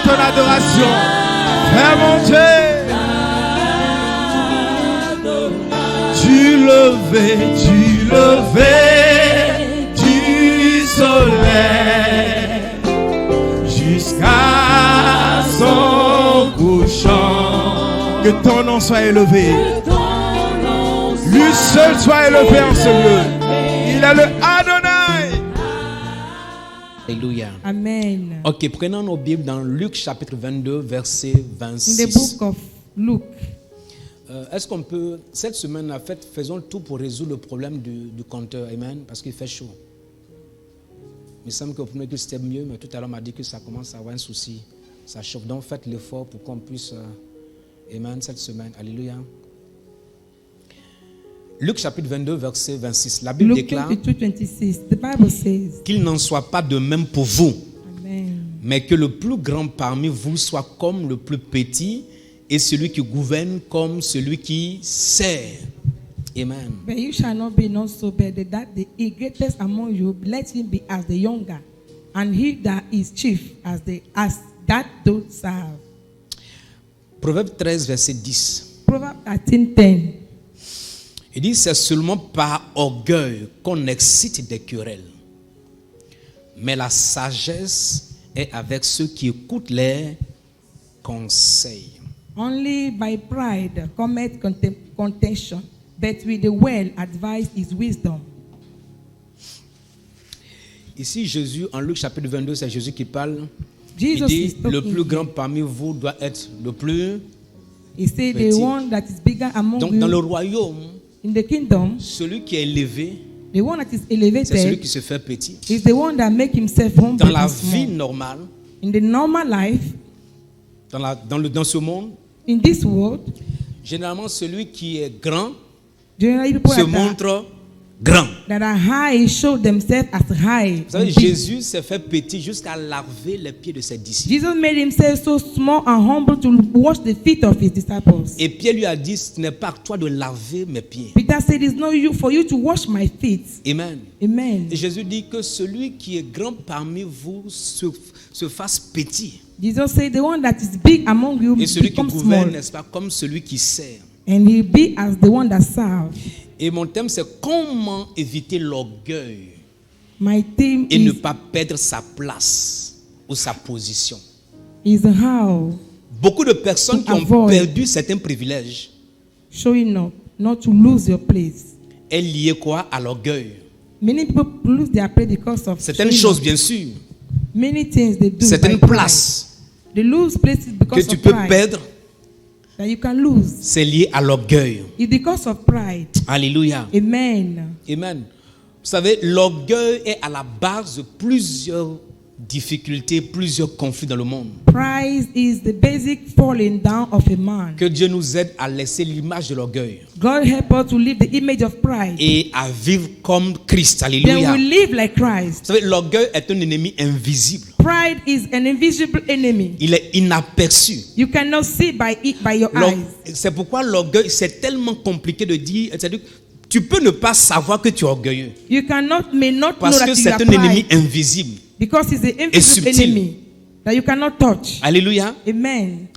ton adoration. Fais monter du lever du soleil jusqu'à son couchant. Que ton nom soit élevé. Lui seul soit élevé en ce lieu. Il est le Adonai. Alléluia. Amen. Ok, prenons nos Bibles dans Luc chapitre 22, verset 26. In the book of Luke. Est-ce qu'on peut, cette semaine, en fait, faisons tout pour résoudre le problème du compteur, amen, parce qu'il fait chaud. Il me semble qu'au premier coup c'était mieux, mais tout à l'heure on m'a dit que ça commence à avoir un souci. Ça chauffe, donc faites l'effort pour qu'on puisse, amen, cette semaine. Alléluia. Luc chapitre 22, verset 26. La Bible déclare qu'il n'en soit pas de même pour vous, Amen. mais que le plus grand parmi vous soit comme le plus petit et celui qui gouverne comme celui qui sert. Amen. But you shall not be not so bad that the greatest among you let him be as the younger, and he that is chief as that don't serve. Proverbe 13, verset 10. Proverbs 13:10. Il dit, c'est seulement par orgueil qu'on excite des querelles. Mais la sagesse est avec ceux qui écoutent les conseils. Only by pride cometh contention, but with the well advised is wisdom. Ici, Jésus, en Luc chapitre 22, c'est Jésus qui parle. Jesus Il dit, is talking le plus grand here. parmi vous doit être le plus He said the petit. one that is bigger among Donc, dans le you royaume, in the kingdom, celui qui est élevé, the one that is c'est celui elevated qui se fait petit. is the one that make himself humble Dans la and vie small. normale, In the normal life, dans ce monde, in this world, généralement, celui qui est grand generally people se montre grand. that are high show themselves as high. Vous savez, and big. Jésus s'est fait petit jusqu'à laver les pieds de ses disciples. Jesus made himself so small and humble to wash the feet of his disciples. Et Pierre lui a dit, ce n'est pas à toi de laver mes pieds. Peter said, "It's not you for you to wash my feet." Amen. Amen. Et Jésus dit que celui qui est grand parmi vous se fasse petit. Jesus said, "The one that is big among you Et celui qui becomes gouverne, small, n'est-ce pas, comme celui qui sert. and he be as the one that serves." Et mon thème, c'est comment éviter l'orgueil My theme et ne is pas perdre sa place ou sa position. how Beaucoup de personnes qui ont Avoid. perdu certains privilèges showing up, not to lose your place. est lié quoi? À l'orgueil. Many people lose their place because of Certaines showing choses, up. bien sûr. Many things they do. Certaines by pride. places They lose places que because tu of peux pride. perdre, That you can lose. c'est lié à l'orgueil. It's because of pride. Alléluia. Amen. Amen. Vous savez, l'orgueil est à la base de plusieurs difficultés, plusieurs conflits dans le monde. Pride is the basic falling down of a man. Que Dieu nous aide à laisser l'image de l'orgueil God help us to leave the image of pride. et à vivre comme Christ. Then Alléluia. we Vous live like Christ. savez, l'orgueil est un ennemi invisible. Pride is an invisible enemy. Il est inaperçu. You cannot see by your L'or- eyes. C'est pourquoi l'orgueil, c'est tellement compliqué de dire. C'est-à-dire, tu peux ne pas savoir que tu es orgueilleux You may not know parce that que you c'est are un ennemi pride invisible. because it's an invisible subtil. enemy that you cannot touch. Alléluia. Amen.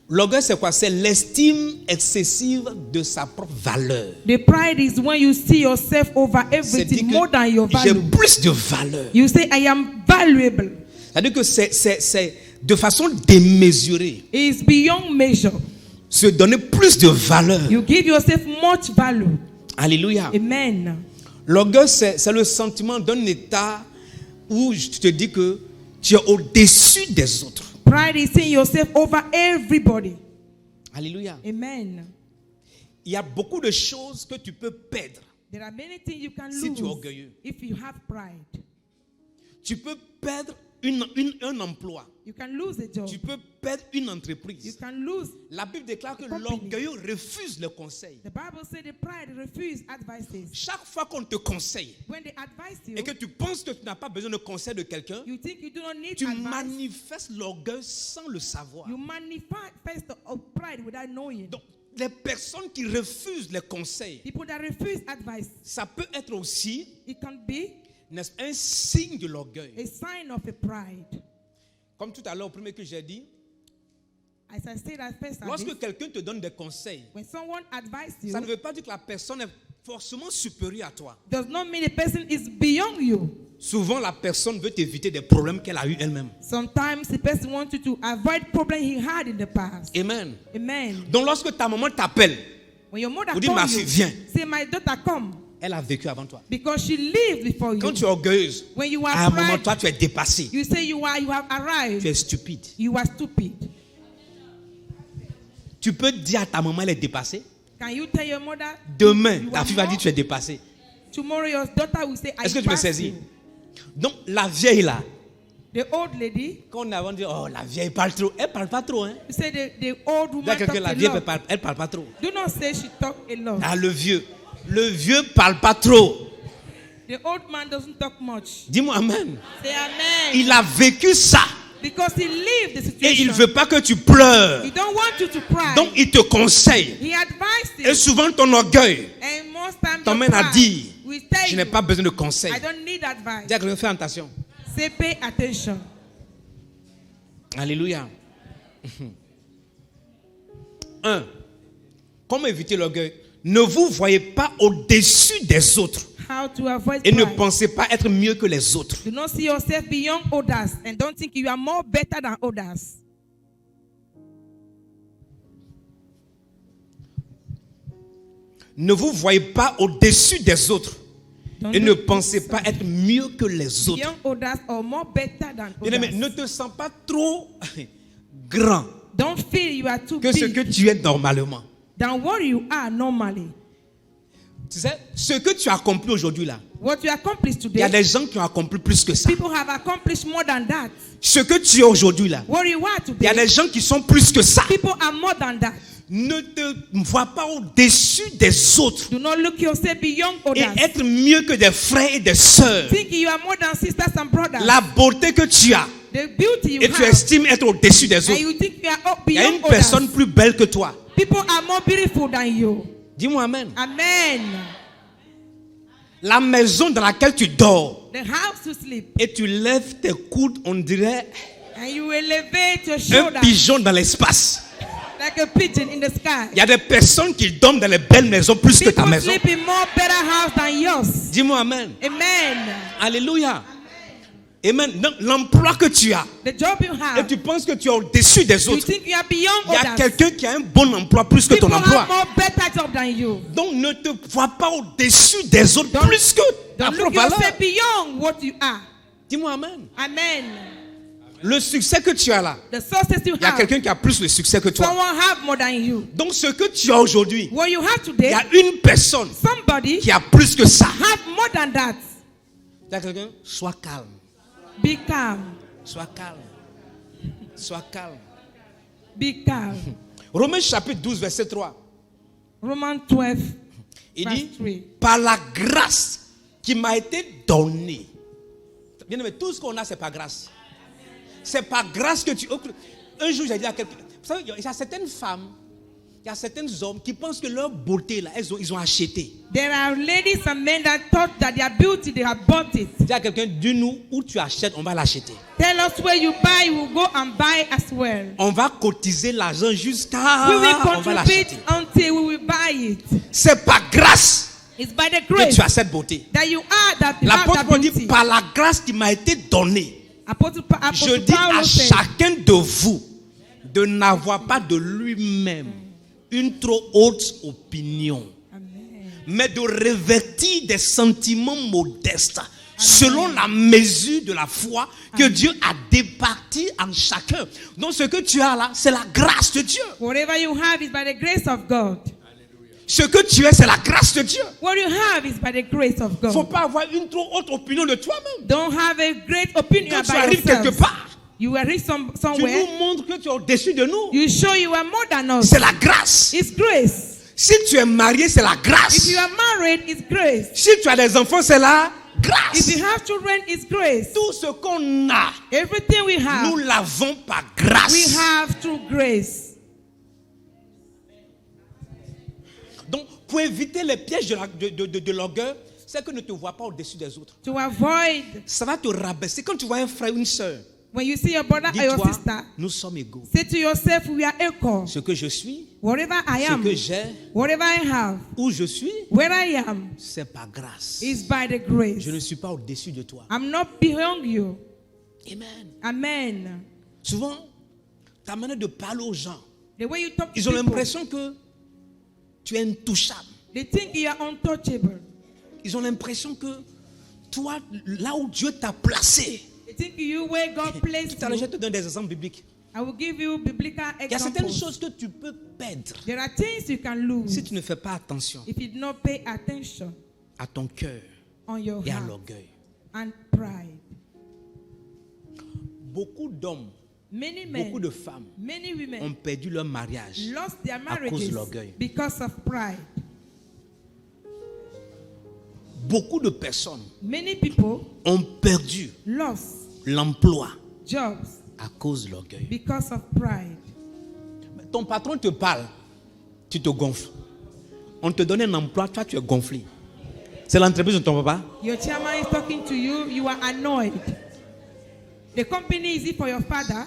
L'orgueil, c'est quoi? C'est l'estime excessive de sa propre valeur. The pride is when you see yourself over C'est dire everything more than your que j'ai value. plus de valeur. You say, "I am valuable." C'est-à-dire que c'est de façon démesurée. It's beyond measure. Se donner plus de valeur. You give yourself much value. Alléluia. Amen. L'orgueil, c'est le sentiment d'un état où tu te dis que tu es au-dessus des autres. Pride is seeing yourself over everybody. Alléluia. Amen. Il y a beaucoup de choses que tu peux perdre. There are many things you can Si lose tu es orgueilleux. if you have pride. Tu peux perdre un emploi. You can lose a job. Tu peux perdre une You entreprise. can lose. La Bible déclare que company. l'orgueilleux refuse le conseil. The Bible says the pride refuse advices. Chaque fois qu'on te conseille When they advise you, et que tu penses que tu n'as pas besoin de conseil de quelqu'un, you think you do not need tu advice. manifestes l'orgueil sans le savoir. You manifest of pride without knowing. Donc, les personnes qui refusent les conseils, People that refuse advice, ça peut être aussi, it can be n'est-ce pas, un signe de l'orgueil. a sign of a pride. Comme tout à l'heure, au premier que j'ai dit, As I said at first, lorsque quelqu'un te donne des conseils, when someone advises you, ça ne veut pas dire que la personne est forcément supérieure à toi. does not mean the person is beyond you. Souvent, la personne veut éviter des problèmes qu'elle a eu elle-même. Sometimes the person wants you to avoid problems he had in the past. Amen. Amen. Donc, lorsque ta maman t'appelle, When your mother vous dites, ma calls fille, you, viens. say, my daughter, come. Elle a vécu avant toi. Because she lived before Quand you. tu es orgueilleuse, When you à are un moment, pride, toi, tu es dépassé. you say you have arrived. Tu es stupide. You are stupid. Tu peux dire à ta maman, elle est dépassée. Can you tell your mother? Demain, you ta are fille va more? dire, tu es dépassé. Tomorrow your daughter will say, I Est-ce que tu me passed saisis? you. Donc, la vieille là, The old lady, quand on a dit, oh, la vieille parle trop. Elle parle pas trop, hein. you say the old Il y a woman quelqu'un, talks la a vieille, lot. elle parle pas trop. Do not say she talk a lot. Ah, le vieux parle pas trop. The old man doesn't talk much. Dis-moi amen. Say amen. Il a vécu ça. Because he lived the Et situation. il ne veut pas que tu pleures. He don't want you to cry. Donc, il te conseille. He advised you. Et souvent, ton orgueil And most times t'emmène à dire, we tell je n'ai you, pas besoin de conseils. I don't need advice. Dis à quelqu'un, fais attention. Say pay attention. Alléluia. 1. Comment éviter l'orgueil? Ne vous voyez pas au-dessus des autres. How to avoid Et ne pride. pensez pas être mieux que les autres. Do not see yourself beyond others and don't think you are more better than others. Ne vous voyez pas au-dessus des autres. Don't Et ne look pensez pas être mieux que les autres. beyond others or more better than Bien-aimé, others. ne te sens pas trop grand Don't feel you are too que ce que big tu es normalement. than what you are normally. Tu sais, ce que tu as accompli aujourd'hui là, What you accomplished il y a today, des gens qui ont accompli plus que ça. people have accomplished more than that. Ce que tu es aujourd'hui là, What you are il y a today, des gens qui sont plus que ça. people are more than that. Ne te vois pas au-dessus des autres Do not look yourself beyond et others. être mieux que des frères et des sœurs. Think you are more than sisters and brothers. La beauté que tu as The beauty you et tu have, estimes être au-dessus des and autres. you think you are up Il y a beyond une personne others. plus belle que toi. People are more beautiful than you. Dis-moi amen. Amen. La maison dans laquelle tu dors The house to sleep, et tu lèves tes coudes, on dirait and you elevate your un shoulder pigeon dans l'espace. like a pigeon in the sky. Il y a des personnes qui dorment dans les belles maisons plus que ta People maison. sleep in more better house than yours. Dis-moi amen. Amen. Alléluia. Amen. Donc, l'emploi que tu as The job you et have, tu penses que tu es au-dessus des you autres. think you are beyond Il y a others. quelqu'un qui a un bon emploi plus que ton People emploi. have more better job than you. Donc ne te vois pas au-dessus des autres Don't- plus que ta Don't look propre valeur. yourself beyond what you are. Dis-moi amen. Amen. Le succès que tu as là, The success you il y a have, quelqu'un qui a plus de succès que toi. someone have more than you. Donc ce que tu as aujourd'hui, What you have il today, y a une personne somebody qui a plus que ça. have more than that. Il y a quelqu'un, sois calme, Be calm. sois calme, sois calme. Be calm. Romains chapitre 12, verset 3. Romans 12, Il verse dit, 3. par la grâce qui m'a été donnée. Bien aimé, tout ce qu'on a, c'est par grâce. C'est par grâce que tu... Un jour, j'ai dit à quelqu'un... Vous savez, il y a certaines femmes, il y a certains hommes qui pensent que leur beauté, là, ils ont acheté. There are ladies and men that thought that their beauty, they have bought it. Dis à quelqu'un, dis-nous où tu achètes, on va l'acheter. Tell us where you buy, we will go and buy as well. On va cotiser l'argent jusqu'à... We will on va contribute l'acheter. until we will buy it. C'est par grâce It's by the que grace tu as cette beauté. that you are, that you have L'apôtre that Paul dit, beauty. par la grâce qui m'a été donnée. Je dis à Paul said, chacun de vous de n'avoir pas de lui-même une trop haute opinion, Amen. mais de revêtir des sentiments modestes selon la mesure de la foi que Dieu a départie en chacun. Donc ce que tu as là, c'est la grâce de Dieu. Whatever you have is by the grace of God. Ce que tu es, c'est la grâce de Dieu. What you have is by the grace of Il ne faut God. pas avoir une trop haute opinion de toi-même. Don't have a great opinion Quand tu about arrives quelque yourself. part, You will reach tu somewhere. nous montres que tu es au-dessus de nous. You show you are more than us. C'est la grâce. It's grace. Si tu es marié, c'est la If grâce. you are married, it's grace. Si tu as des enfants, c'est la grâce. If you have children, it's grace. Tout ce qu'on a, Everything we nous have, l'avons par we grâce. have through grace. Donc, pour éviter les pièges de l'orgueil, c'est que ne te vois pas au-dessus des autres. To avoid, Ça va te rabaisser. Quand tu vois un frère ou une soeur When you see your brother or your Dis-toi, sister, nous sommes égaux. say to yourself, we are equal. Ce que je suis, Whatever I ce am, que j'ai, whatever I have, où je suis, where I am, c'est par grâce. is by the grace. Je ne suis pas au-dessus de toi. I'm not beyond you. Amen. Amen. Souvent, ta manière de parler aux gens, The way you talk to ils ont people, l'impression que tu es intouchable. they think you are untouchable. Ils ont l'impression que toi, là où Dieu t'a placé. They think you where God placed Tout à l'heure, je you. te donne des exemples bibliques. I will give you biblical Il y a certaines examples. choses que tu peux perdre There are things you can lose si tu ne fais pas attention if you do not pay attention à ton cœur on your et à heart l'orgueil. and pride. Beaucoup d'hommes, Many men, beaucoup de femmes many women ont perdu leur mariage lost their à cause marriages de l'orgueil. because of pride. Beaucoup de personnes Many people ont perdu lost l'emploi jobs à cause de l'orgueil. because of pride. Ton patron te parle, tu te gonfles. On te donne un emploi, toi tu es gonflé. C'est l'entreprise de ton papa. Your chairman is talking to you, you are annoyed. The company is it for your father?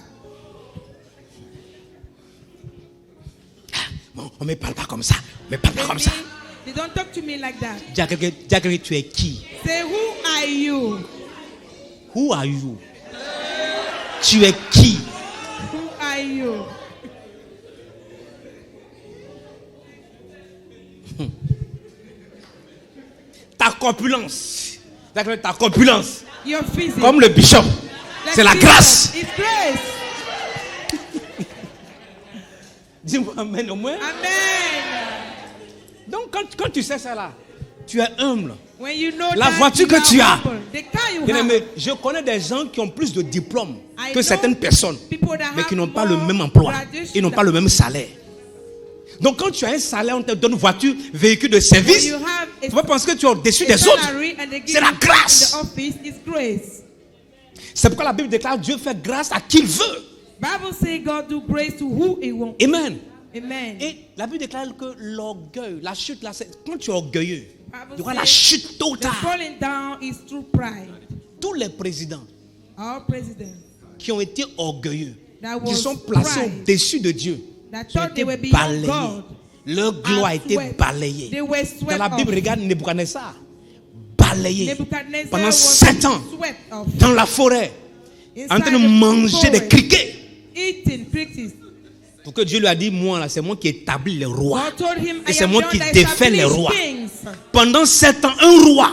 Bon, on ne me parle pas comme ça. Mais parle pas comme ça. They don't talk to me like that. Dis à quelqu'un, tu es qui? Say, who are you? Who are you? Tu es qui? Who are you? Ta corpulence. Ta corpulence. Your physique. Comme le bishop. Like C'est la Jesus. grâce. It's grace. Dis-moi amen au moins. Amen. Donc quand tu sais ça là, tu es humble. When you know La that voiture you que are tu as. humble, the car you Bien have, aimé, je connais des gens qui ont plus de diplômes I que know certaines personnes, people that mais qui have n'ont pas le more même emploi. graduation Ils n'ont pas than- le même salaire. Donc quand tu as un salaire, on te donne voiture, véhicule de when service, you have tu vas penser que tu es au-dessus a des autres. salary and they give C'est la you grâce. in the office, it's grace. C'est pourquoi la Bible déclare Dieu fait grâce à qui il veut. Bible say God do grace to who He wants. Amen. Amen. Et la Bible déclare que l'orgueil, la chute là, quand tu es orgueilleux, Bible tu vois la says chute tôt ou the tard. falling down is through pride. Tous les présidents Our president qui ont été orgueilleux, that qui was sont placés pride, au-dessus de Dieu, that qui ont thought they were été beyond balayés. God, Leur gloire a été swept. balayée. They were Dans swept la Bible, off. regarde Nebuchadnezzar, balayé Nebuchadnezzar pendant was 7 ans swept off dans la forêt, en train de inside the manger des forest, criquets. eating crickets. Pour que Dieu lui a dit, moi là, c'est moi qui établis les rois. God told him, Et I c'est am moi the qui one that défais les established rois. kings. Pendant 7 ans, un roi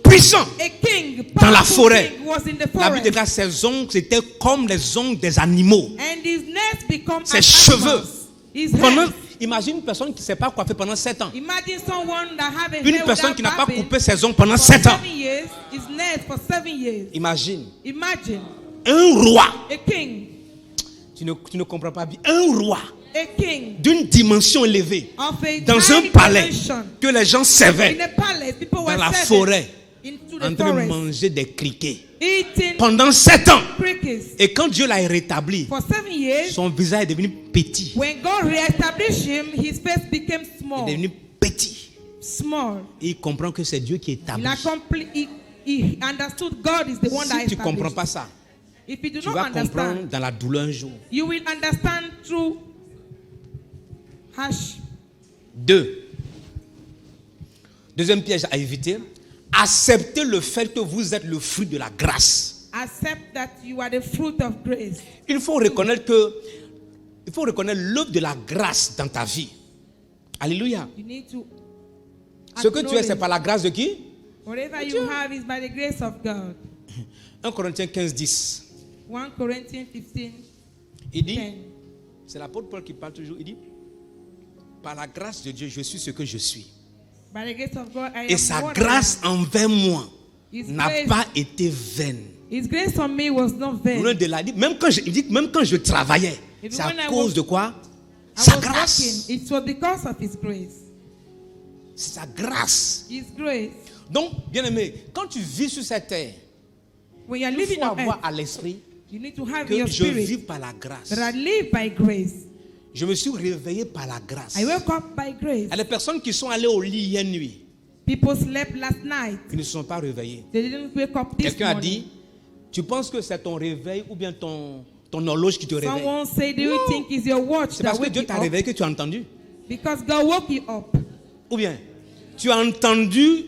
puissant A king, dans la powerful forêt. king was in the La Bible forest. déclare ses ongles, c'était comme les ongles des animaux. And his nails become Ses as cheveux. animals. His Pendant, hair. imagine une personne qui ne s'est pas coiffée pendant 7 ans. Imagine someone that have a Une hair personne without qui n'a pas barbing coupé ses ongles pendant for 7 ans. 7 years, his nails for 7 years. Imagine. Imagine Un roi. a king, Tu ne comprends pas bien. Un roi a king d'une dimension élevée. of a Dans high un palais dimension. que les gens In servaient. a palace, people Dans were la serving forêt. into En the train de forest, manger des criquets. eating Pendant 7 ans. crickets. Et quand Dieu l'a rétabli, For 7 years, son visage est devenu petit. when God reestablished him, his face became Il small. est devenu petit. Small. Et il comprend que c'est Dieu qui établit. He understood God is the one that Si tu ne comprends established. pas ça, If you do tu not vas comprendre understand, dans la douleur un jour. you will understand through harsh. 2. Deuxième piège à éviter. Acceptez le fait que vous êtes le fruit de la grâce. Accept that you are the fruit of grace. Il faut reconnaître l'œuvre de la grâce dans ta vie. Alléluia. You need to Ce que tu es, c'est acknowledge par la grâce de qui? whatever you have is by the grace of God. 1 Corinthiens 15, 10. 1 Corinthians 15, Il dit, 10. c'est l'apôtre Paul qui parle toujours, il dit, par la grâce de Dieu, je suis ce que je suis. By the grace of God, I Et am sa what I grâce am. envers moi His n'a grace- pas été vaine. His grace on me was not vain. Loin de là, il dit, même quand je travaillais, Even c'est à when I cause was- de quoi? I Sa was grâce. working. It was because of His grace. C'est sa grâce. His grace. Donc, bien aimé, quand tu vis sur cette terre, When you are il living faut on avoir earth, à l'esprit you need to have que your je vis spirit par la grâce. that I live by grace. Je me suis réveillé par la grâce. I woke up by grace. Il y a des personnes qui sont allées au lit hier nuit, People slept last night. qui ne se sont pas réveillées. They didn't wake up this Quelqu'un a morning. dit, Tu penses que c'est ton réveil ou bien ton horloge qui te réveille? Someone say, do you think it's your watch C'est that parce que wake Dieu you t'a up? réveillé que tu as entendu. Because God woke you up. Ou bien, tu as entendu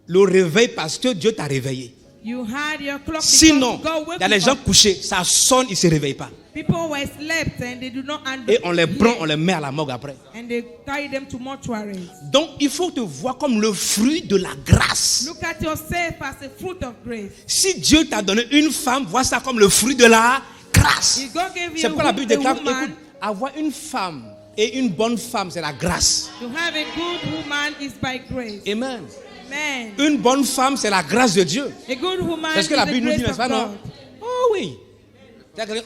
le réveil parce que Dieu t'a réveillé. You had your clock because Sinon, God il woke y a des you gens up. couchés, ça sonne, ils ne se réveillent pas. People were slept and they do not Et on les prend, hear. on les met à la morgue après. And they carry them to mortuaries. Donc, il faut te voir comme le fruit de la grâce. Look at yourself as a fruit of grace. Si Dieu t'a donné une femme, vois ça comme le fruit de la grâce. If God gave C'est you pourquoi la Bible déclare, a woman, écoute, avoir une femme et une bonne femme, c'est la grâce. to have a good woman is by grace. Amen. Amen. Une bonne femme, c'est la grâce de Dieu. A good woman Est-ce is que la the Bible nous dit, grace n'est-ce of pas, non? God. Oh oui.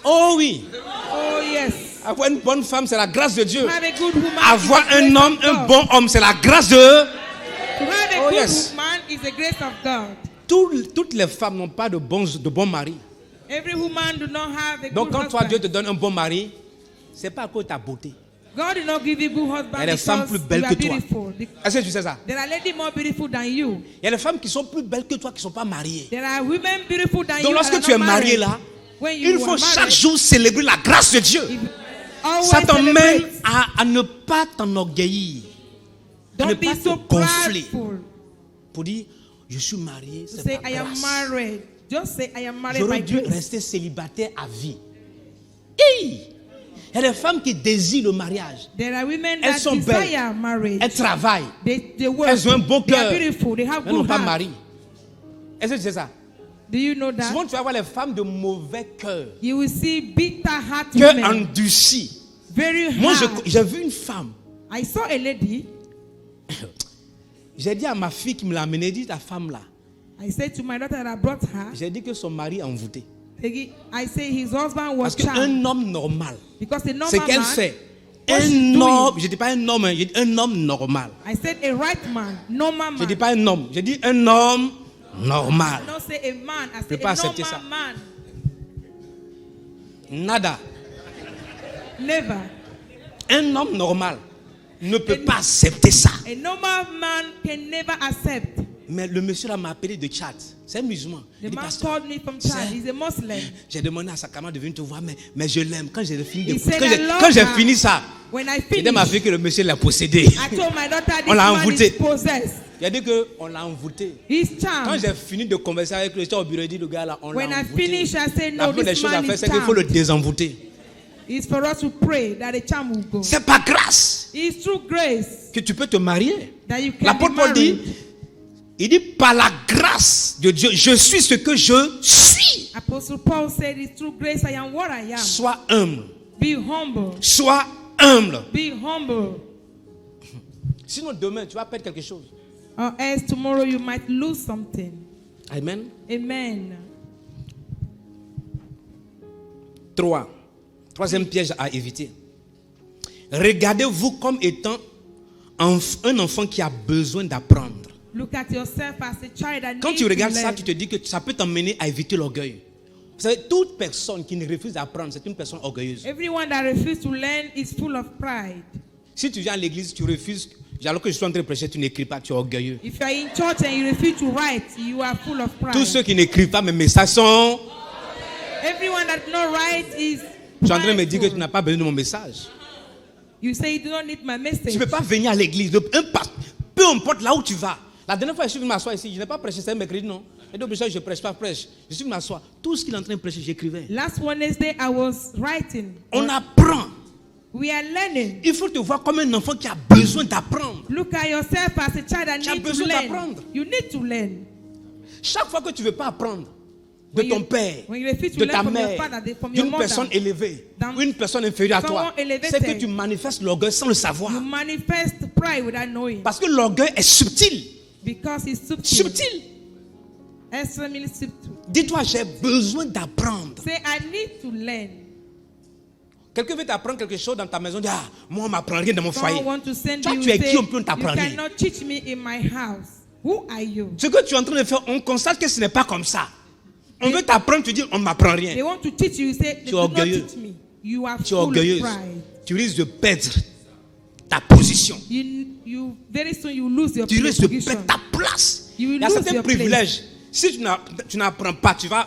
Oh oui. Oh yes. Avoir une bonne femme, c'est la grâce de Dieu. To have a good woman Avoir is the un grace homme, of un God. bon homme, c'est la grâce de... To have a Oh, good yes. woman is the grace of God. Toutes les femmes n'ont pas de bons maris. Every woman do not have a Donc good quand toi, husband. Dieu te donne un bon mari, c'est pas à cause de ta beauté. God did not give you good husband Il y a des femmes because plus belles you are que toi. beautiful. Est-ce que tu sais ça? There are ladies more beautiful than you. Il y a des femmes qui sont plus belles que toi qui ne sont pas mariées. There are women beautiful than Donc you. lorsque that tu es are not marié married. là, When you il faut are chaque married, jour célébrer la grâce de Dieu. if- always Ça t'emmène celebrate. à ne pas t'enorgueillir, à ne Don't pas be te so gonfler. prideful. Pour dire, je suis marié, c'est Say, pas I am grâce. married. Just say, I am married J'aurais by dû grace. rester célibataire à vie. Hey! Il y a des femmes qui désirent le mariage. There are women Elles that sont belles. desire marriage. Elles travaillent. They work. Elles ont un bon They are cœur. beautiful. They have Elles n'ont good pas heart. mari. Est-ce que tu sais ça? Do you know that? Souvent, tu vas voir les femmes de mauvais cœur. You will see bitter heart Cœur women. endurci. Very Moi, hard. j'ai vu une femme. I saw a lady. J'ai dit à ma fille qui me l'a amenée, dit ta femme là. I said to my daughter that I brought her. J'ai dit que son mari est envoûté. I say his husband was Parce charmed. qu'un homme normal, Because a normal c'est qu'elle man, fait. what she's Un doing. homme, je ne dis pas un homme, j'ai dit un homme normal. I said a right man, normal Je man. ne dis pas un homme, j'ai dit un homme normal. I don't say a man, I peux say pas a accepter normal ça. man. Nada. Never. Un homme normal ne peut pas accepter ça. A normal man can never accept. Mais le monsieur là m'a appelé de Tchad. C'est un musulman. The Il dit, man pasteur, called me from Chad. c'est- He's a Muslim. j'ai demandé à sa camarade de venir te voir, mais je l'aime. Quand j'ai fini, He said, quand I love j'ai her. fini ça, When I j'ai dit à ma finished, fille que le monsieur l'a possédé. I told my daughter this On l'a man envoûté. is possessed. Il a dit qu'on l'a envoûté. He's Quand charmed. j'ai fini de converser avec lui, j'étais au bureau, il dit le gars là, on When l'a I envoûté. finish, I say, La no, première des this choses à man faire, is c'est qu'il faut le charmed. désenvoûter. It's for us to pray that the charm will go. C'est pas grâce It's through grace que tu peux te marier. that you can be L'apôtre Paul dit, married. il dit par la grâce de Dieu, je suis ce que je suis. Apostle Paul said, it's through grace I am what I am. Sois humble. Be humble. Sois humble. Be humble. Sinon demain, tu vas perdre quelque chose. Or else tomorrow you might lose something. Amen. Amen. 3. Troisième piège à éviter. Regardez-vous comme étant un enfant qui a besoin d'apprendre. Look at yourself as a child that Quand needs tu to regardes ça, learn. tu te dis que ça peut t'emmener à éviter l'orgueil. Vous savez, toute personne qui ne refuse d'apprendre, c'est une personne orgueilleuse. Everyone that refuses to learn is full of pride. Si tu viens à l'église, tu refuses, alors que je suis en train de prêcher, tu n'écris pas, tu es orgueilleux. If you are in church and you refuse to write, you are full of pride. Tous ceux qui n'écrivent pas mes messages sont... Everyone that not write is Tu es en train de me dire que tu prideful. n'as pas besoin de mon message. You say you do not need my message. Tu ne peux pas venir à l'église, peu importe là où tu vas. La dernière fois, je suis venu m'asseoir ici, je n'ai pas prêché, c'est un mercredi, non. Et donc, je ne prêche pas, prêche. Je suis venu m'asseoir. Tout ce qu'il est en train de prêcher, j'écrivais. Last Wednesday I was writing. On apprend. We are learning. Il faut te voir comme un enfant qui a besoin d'apprendre. Look at yourself as a child that Tu as needs to besoin learn. d'apprendre. You need to learn. Chaque fois que tu ne veux pas apprendre de When ton you- père, when you refuse to de learn ta from your mère, father, from your d'une mother, personne élevée than ou une personne inférieure à toi, someone elevated, c'est que tu manifestes l'orgueil sans le savoir. You manifest pride without knowing. Parce que l'orgueil est subtil. Because it's subtle. Subtil. Extremely subtle. Dis-toi, j'ai besoin d'apprendre. Say, I need to learn. Quelqu'un veut t'apprendre quelque chose dans ta maison, dit, ah, moi on m'apprend rien dans mon foyer. Someone want to send Toi, you, tu es say, qui, on peut you t'apprendre rien. cannot teach me in my house. Who are you? Ce que tu es en train de faire, on constate que ce n'est pas comme ça. On veut t'apprendre, tu dis, on ne m'apprend They rien. want to teach you, you say, they Tu es do not orgueilleux. teach me. You are Tu es full of orgueilleuse. pride. Tu risques de perdre ta position. You very soon you lose your Tu risques de position. perdre ta place. You will Il y a lose certains your privilèges. Si tu n'apprends pas, tu vas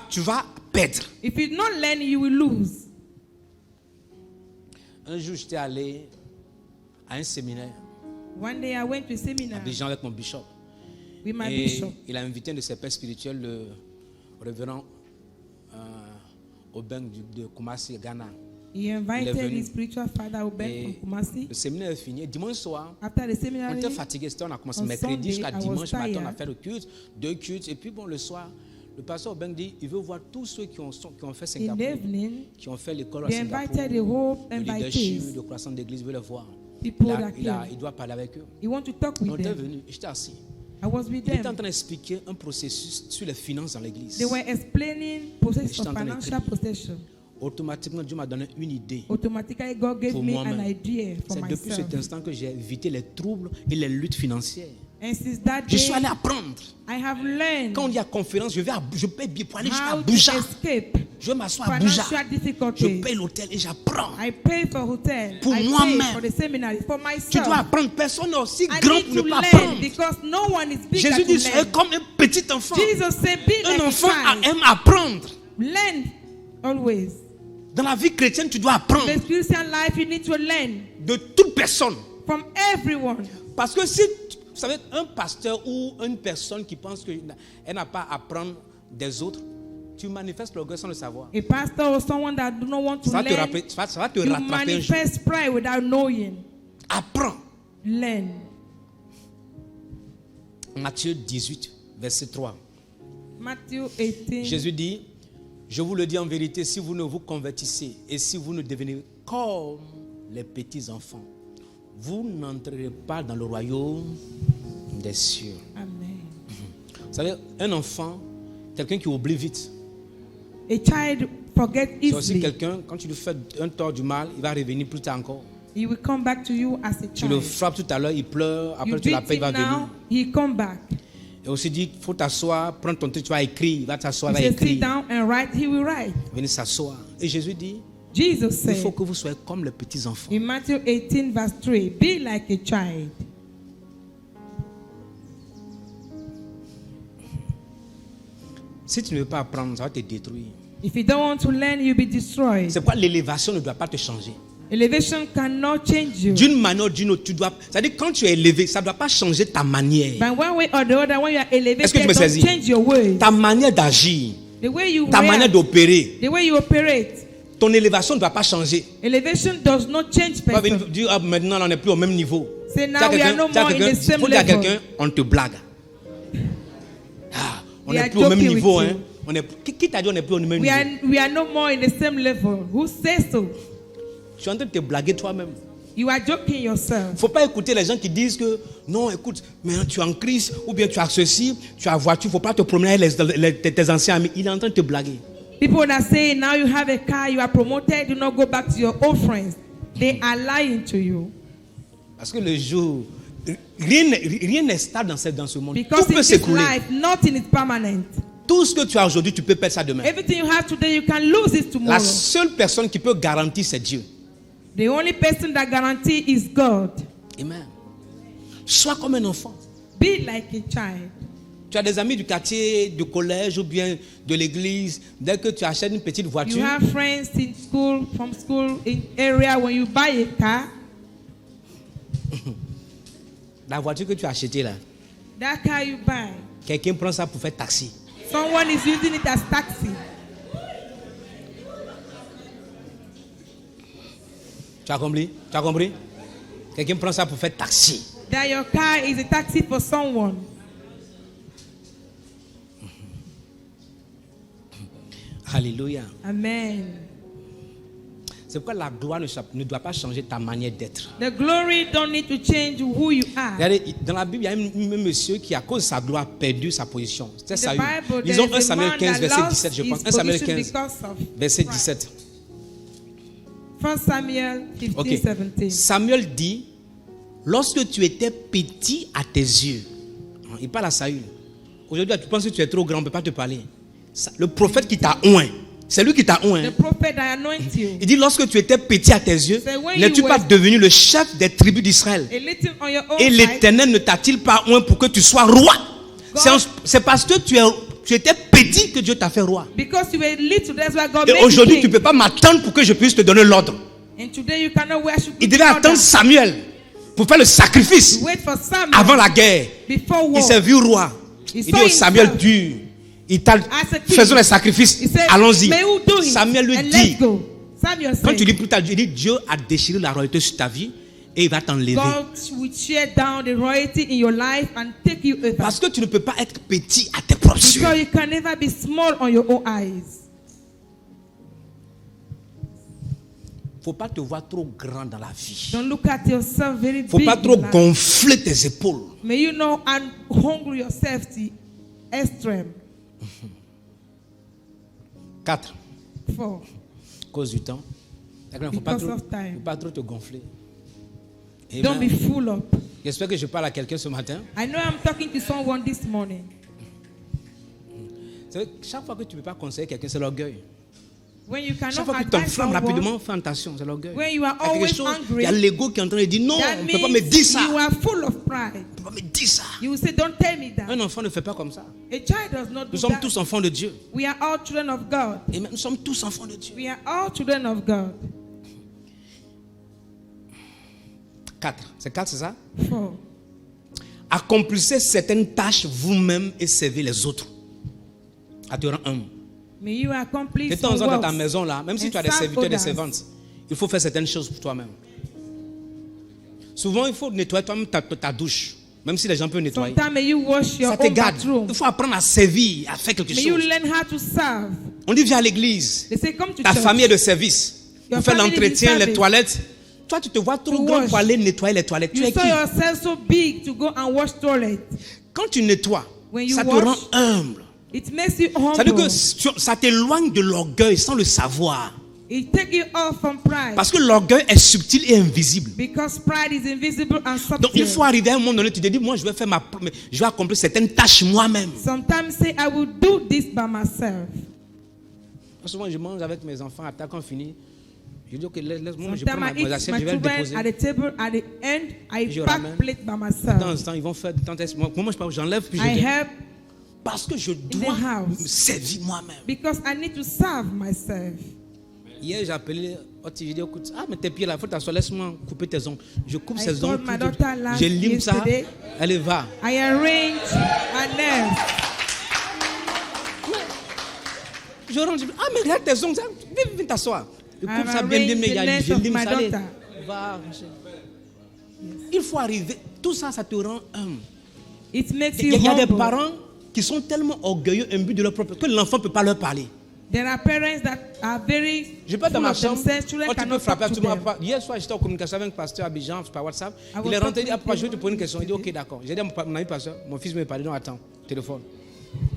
perdre. If you not learn, you will lose. Un jour, j'étais allé à un séminaire One day I went to a à seminar Abidjan avec mon bishop. with my Et bishop. il a invité un de ses pères spirituels, le révérend Obeng de Kumasi, Ghana. He invited venu. his spiritual father Obed Et from Kumasi. le séminaire est fini. Dimanche soir, After the on seminary, était fatigué. On a commencé on mercredi Sunday, jusqu'à I was dimanche matin. On a tired. fait le culte, 2 cultes. Et puis bon, le soir, le pasteur Obeng dit il veut voir tous ceux qui ont fait in Singapour, the evening, qui ont fait l'école à they Singapour, invited the whole le leadership, invitees, de croissance d'église, il veut les voir. people that came. Il doit parler avec eux. He want to talk On with était them. venus, j'étais assis. I was with Il était en them. train d'expliquer un processus sur les finances dans l'église. They were explaining J'étais en train financial d'écrire. possession. Automatiquement, Dieu m'a donné une idée. Automatically, God gave Pour me moi-même. an idea for C'est depuis myself. cet instant que j'ai évité les troubles et les luttes financières. And since that Je suis day, allé apprendre. I have learned Quand il y a conférence, je paye bien pour aller jusqu'à how to Bouja. escape Je m'assois à Bouja. financial Je difficulties. paye l'hôtel et j'apprends. I pay for hotel. Pour I moi-même. pay for the seminary. For Tu myself. dois apprendre. Personne n'est aussi I grand need pour to ne pas learn apprendre. because no one is big Jésus to dit, soyez learn. comme un petit enfant. Jesus said, be Un like enfant a child. aime apprendre. Learn always. Dans la vie chrétienne, tu dois apprendre The Christian life, you need to learn de toute personne. from everyone. Parce que si, vous savez, un pasteur ou une personne qui pense qu'elle n'a pas à apprendre des autres, tu manifestes l'orgueil sans le savoir. A pastor or someone that do not want to Ça va te, learn, ça va te you rattraper un jour. manifest pride without knowing. Apprends. Learn. Matthieu 18, verset 3. Matthew 18. Jésus dit, je vous le dis en vérité, si vous ne vous convertissez et si vous ne devenez comme les petits enfants, vous n'entrerez pas dans le royaume des cieux. Amen. Vous savez, un enfant, quelqu'un qui oublie vite. A child forget C'est aussi easily. quelqu'un, quand tu lui fais un tort du mal, il va revenir plus tard encore. He will come back to you as a Tu le child. frappes tout à l'heure, il pleure, You après tu beat l'appelles, il va him now, venir. he come back. Et aussi dit, il faut t'asseoir, prendre ton truc, tu vas écrire, il va t'asseoir, He il va says, sit écrire, down and write, he will write. venir s'asseoir. Et Jésus dit, Jesus il faut said que vous soyez comme les petits enfants. in Matthew 18 verse 3, be like a child. Si tu ne veux pas apprendre, ça va te détruire. If you don't want to learn, you'll be destroyed. C'est pourquoi l'élévation ne doit pas te changer. Elevation cannot change you. D'une manière ou d'une autre, tu dois. C'est-à-dire quand tu es élevé, ça ne doit pas changer ta manière. But one way or the other, when you are Est-ce que tu elevated, me don't saisis? change your ways. Ta manière d'agir, The way you ta manière react, d'opérer, the way you operate. ton élévation ne doit pas changer. Elevation does not change Tu vas venir person. dire, ah, maintenant on n'est plus au même niveau. Say Tu as now we are quelqu'un- no tu as more in quelqu'un- the same faut dire à level. quelqu'un, on te blague. Ah, on They n'est are plus au même joking niveau. with Hein. On est, qui t'a dit on n'est plus au même We niveau? are no more in the same level. Who says so? Je suis en train de te blaguer toi-même. You are joking yourself. Il ne faut pas écouter les gens qui disent que non, écoute, mais tu es en crise, ou bien tu as ceci, tu as voiture, il ne faut pas te promener avec tes anciens amis. Il est en train de te blaguer. People that say now you have a car, you are promoted, do not go back to your old friends. They are lying to you. Parce que le jour, rien n'est stable dans ce monde. Because Tout in peut this s'écrouler. life, nothing is permanent. Tout ce que tu as aujourd'hui, tu peux perdre ça demain. Everything you have today, you can lose it La tomorrow. seule personne qui peut garantir, c'est Dieu. The only person that guarantee is God. Amen. Sois comme un enfant. Be like a child. Tu as des amis du quartier, du collège ou bien de l'église. Dès que tu achètes une petite You voiture, have friends in school, from school, in area. When you buy a car, la voiture que tu as achetée là, that car you buy, quelqu'un prend ça pour faire taxi. someone is using it as taxi. Tu as compris? Tu as compris? Quelqu'un prend ça pour faire taxi. That your car is a taxi for someone. Alléluia. Amen. C'est pourquoi la gloire ne doit pas changer ta manière d'être. The glory don't need to change who you are. Regardez, dans la Bible, il y a un monsieur qui, à cause de sa gloire, a perdu sa position. C'était In the Saül. Bible, Lisons there 1 is a Samuel man 15, that verset lost 17, je pense. his 1 Samuel position 15, because of verset pride. 17. 1 Samuel 15, Ok. 17. Samuel dit, lorsque tu étais petit à tes yeux, il parle à Saül. Aujourd'hui, tu penses que tu es trop grand, on ne peut pas te parler. Le prophète qui t'a oint, c'est lui qui t'a oint. The prophet that anoint you. Il dit, lorsque tu étais petit à tes yeux, Say, when n'es-tu you pas were- devenu le chef des tribus d'Israël? A little on your own Et side. l'Éternel ne t'a-t-il pas oint pour que tu sois roi? C'est parce que tu étais petit que Dieu t'a fait roi. Because you were little, that's why God Et made you aujourd'hui, tu king. ne peux pas m'attendre pour que je puisse te donner l'ordre. And today you cannot worship Il with devait attendre order. Samuel pour faire le sacrifice Wait for Samuel avant la guerre. before Il war. s'est vu roi. Il dit saw au Samuel, himself dur. Il t'a as a king. faisons les sacrifices. He said, Allons-y. may you do it, Samuel lui and dit, let's go. Samuel quand tu said, lis plus tard, il dit Dieu a déchiré la royauté sur ta vie et il va t'enlever. God will tear down the royalty in your life and take you over. Parce que tu ne peux pas être petit à tes propres yeux. Because you can never be small on your own eyes. Faut pas te voir trop grand dans la vie. Don't look at yourself very Faut big. pas trop in life. gonfler tes épaules. May you know and hunger yourself to extreme. 4. 4. À cause du temps. Faut pas Because trop, of time. faut pas trop te gonfler. Don't be Amen. full up. J'espère que je parle à quelqu'un ce matin. I know I'm talking to someone this morning. C'est vrai que chaque fois que tu ne peux pas conseiller quelqu'un, c'est l'orgueil. When you Chaque cannot fois que tu advise t'enflammes someone, rapidement, fais attention, c'est l'orgueil. when you are Il y a quelque always chose, angry, il y a l'ego qui est en train de dire non, that on ne peut pas means me dire ça. you are full of pride. On ne peut pas me dire ça. You will say, don't tell me that. Un enfant ne fait pas comme ça. A child does not do Nous sommes that. tous enfants de Dieu. We are all children of God. Et nous sommes tous enfants de Dieu. We are all children of God. 4. C'est 4, c'est ça? 4. Accomplissez certaines tâches vous-même et servez les autres. À te rendre humble. May you accomplish De temps en some temps dans ta works maison là, même si and tu as des serve serviteurs et des others. servantes, il faut faire certaines choses pour toi-même. Souvent, il faut nettoyer toi-même ta douche. Même si les gens peuvent nettoyer. Sometimes may you wash your Ça te own garde. bathroom. Il faut apprendre à servir, à faire quelque May you chose. learn how to serve. On dit viens à l'église. They say come to Ta church. famille est de service. Your Pour faire family is in l'entretien, les service. toilettes. Toi, tu te vois trop To grand wash. pour aller nettoyer les toilettes. Tu You es saw qui? yourself so big to go and wash toilet. Quand tu nettoies, When you ça te wash, rend humble. It makes you Ça veut dire humble. que ça t'éloigne de l'orgueil sans le savoir. It takes you off from pride. Parce que l'orgueil est subtil et invisible. Because pride is invisible and subtle. Donc il faut arriver à un moment donné, tu te dis, moi je vais faire je vais accomplir certaines tâches moi-même. Sometimes say I will do this by myself. Souvent je mange avec mes enfants, après quand on finit, je dis ok, laisse-moi, je prends Sometimes I mes eat assiettes, my je vais le children déposer. at the table. At the end, I Je pack ramène. plate by De myself. temps en temps, ils vont faire des tentatives. Moi je parle, j'enlève puis je I dis. help Parce que je the dois house. me servir moi-même. because I need to serve myself. Hier j'ai appelé Oti, j'ai dit écoute, mais tes pieds là, il faut t'asseoir, laisse-moi couper tes ongles. Je coupe I ses ongles, called my daughter last je lime ça, yesterday. elle va. I arrange my nails. Je rentre, je dis, mais regarde tes ongles, viens t'asseoir. Je coupe I've ça bien, arranged the nails je of lime my ça, allez, daughter. va. Il faut arriver, tout ça, ça te rend humble. It makes Il you y a des humble. parents qui sont tellement orgueilleux, imbus de leur propre, que l'enfant ne peut pas leur parler. There are parents that are very Je peux être dans full ma of chambre, themselves. Children tu peux cannot frapper à talk tout to le monde. them. Hier soir, j'étais en communication avec un pasteur Abidjan par WhatsApp. I was Il est rentré, il dit, talking papa, to je vais te him. poser une question. Il dit, ok, d'accord. J'ai dit à mon ami pasteur, mon fils me parlait, non, attends, téléphone.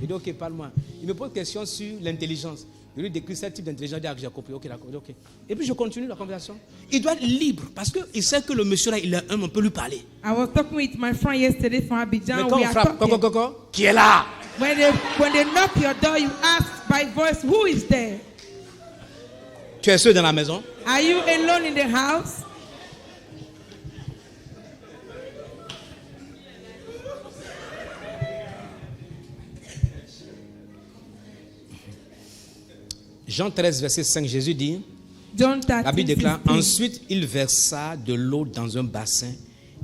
Il dit, ok, parle-moi. Il me pose une question sur l'intelligence. Je lui décris ce type d'intelligence, il dit, j'ai compris, ok, d'accord, ok. Et puis je continue la conversation. Il doit être libre parce qu'il sait que le monsieur là, il est un, on peut lui parler. I was talking with my friend yesterday from Abidjan. Mais quand We on are frappe, talking. coco, qui est là? When they knock your door, you ask by voice, who is there? Tu es seul dans la maison? Are you alone in the house? Jean 13, verset 5, Jésus dit, John la 13, Bible déclare, 16. ensuite il versa de l'eau dans un bassin,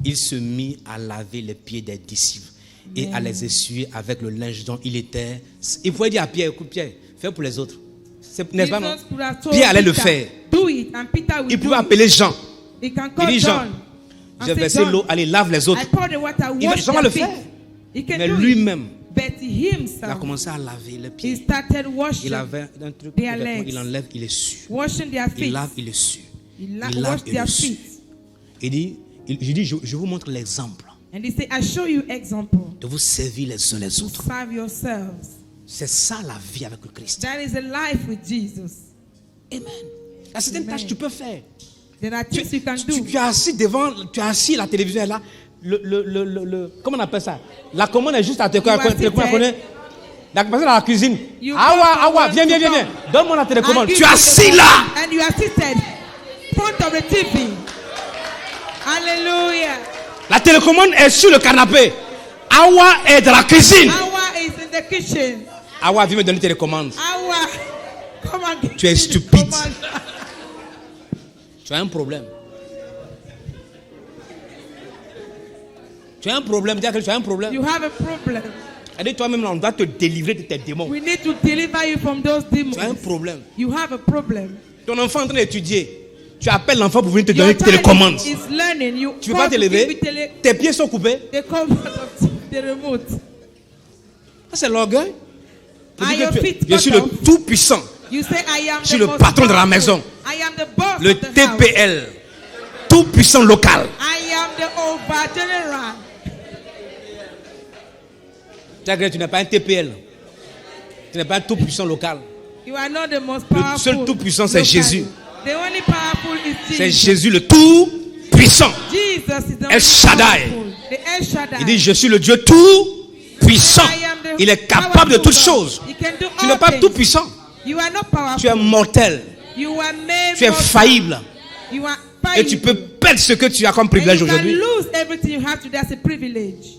il se mit à laver les pieds des disciples et à les essuyer avec le linge dont il était. Il pouvait dire à Pierre, écoute Pierre, fais pour les autres. N'est-ce pas non? Jesus could have told Pierre allait le Peter, faire. Do it, and Peter will Il do pouvait it. appeler Jean. He can Il call dit Jean, John. and j'ai say, versé John, l'eau, allez lave les autres. I pour the water, wash Jean va their le feet. faire. He can Mais do it. lui-même, But il a himself, commencé à laver les he pieds. started washing, Il avait un truc, their vêtement, legs. il enlève, il essuie. washing their Il feet. lave, il essuie. He Il wash lave, il their essuie. feet. Il dit, je vous montre l'exemple And he said, I show you example. de vous servir les uns les autres. Serve yourselves. C'est ça la vie avec le Christ. That is a life with Jesus. Amen. Il y a certaines Amen. tâches que tu peux faire. There are things you can do. Tu es assis devant, tu es assis, la télévision est là. Comment on appelle ça? La commande est juste à te are seated. La personne dans la cuisine. You Awa, come from viens. one to come. Donne-moi la télécommande. I give Tu es you the assis command, là. And you are seated in front of the TV. Hallelujah. La télécommande est sur le canapé. Awa est dans la cuisine. Awa is in the kitchen. Awa, viens me donner tes commandes. Awa, come and give Tu es me the stupide. command. Tu as un problème. Tu as un problème. Dis à quelqu'un, tu as un problème. You have a problem. Et toi-même, on doit te délivrer de tes démons. We need to deliver you from those demons. Tu as un problème. You have a problem. Ton enfant est en train d'étudier. Tu appelles l'enfant pour venir te Your donner tes child commandes. is learning. You Tu ne peux pas te lever. Tes pieds sont coupés. They come out of the remote. Ça, c'est l'orgueil. Tu dis Are your que feet je suis cut le off? tout-puissant. You say I am Je suis the le most patron de la powerful. maison. I am the boss Le of the house. TPL. Tout-puissant local. I am the over general. Tu n'es pas un TPL. Tu n'es pas un tout-puissant local. You are not the most Le powerful. seul tout-puissant, c'est locally. Jésus. The only powerful is C'est Jesus. Jésus le tout-puissant. Jesus is the El only Shaddai. powerful. The El Shaddai. Il dit, je suis le Dieu tout-puissant. I am the Il est capable de powerful toutes God. choses. He can do Tu all n'es pas things. tout-puissant. You are not powerful. Tu es mortel. You are made Tu es mortal. faillible. You are Et tu peux perdre ce que tu as comme And privilège you can aujourd'hui. lose everything you have today as a privilege.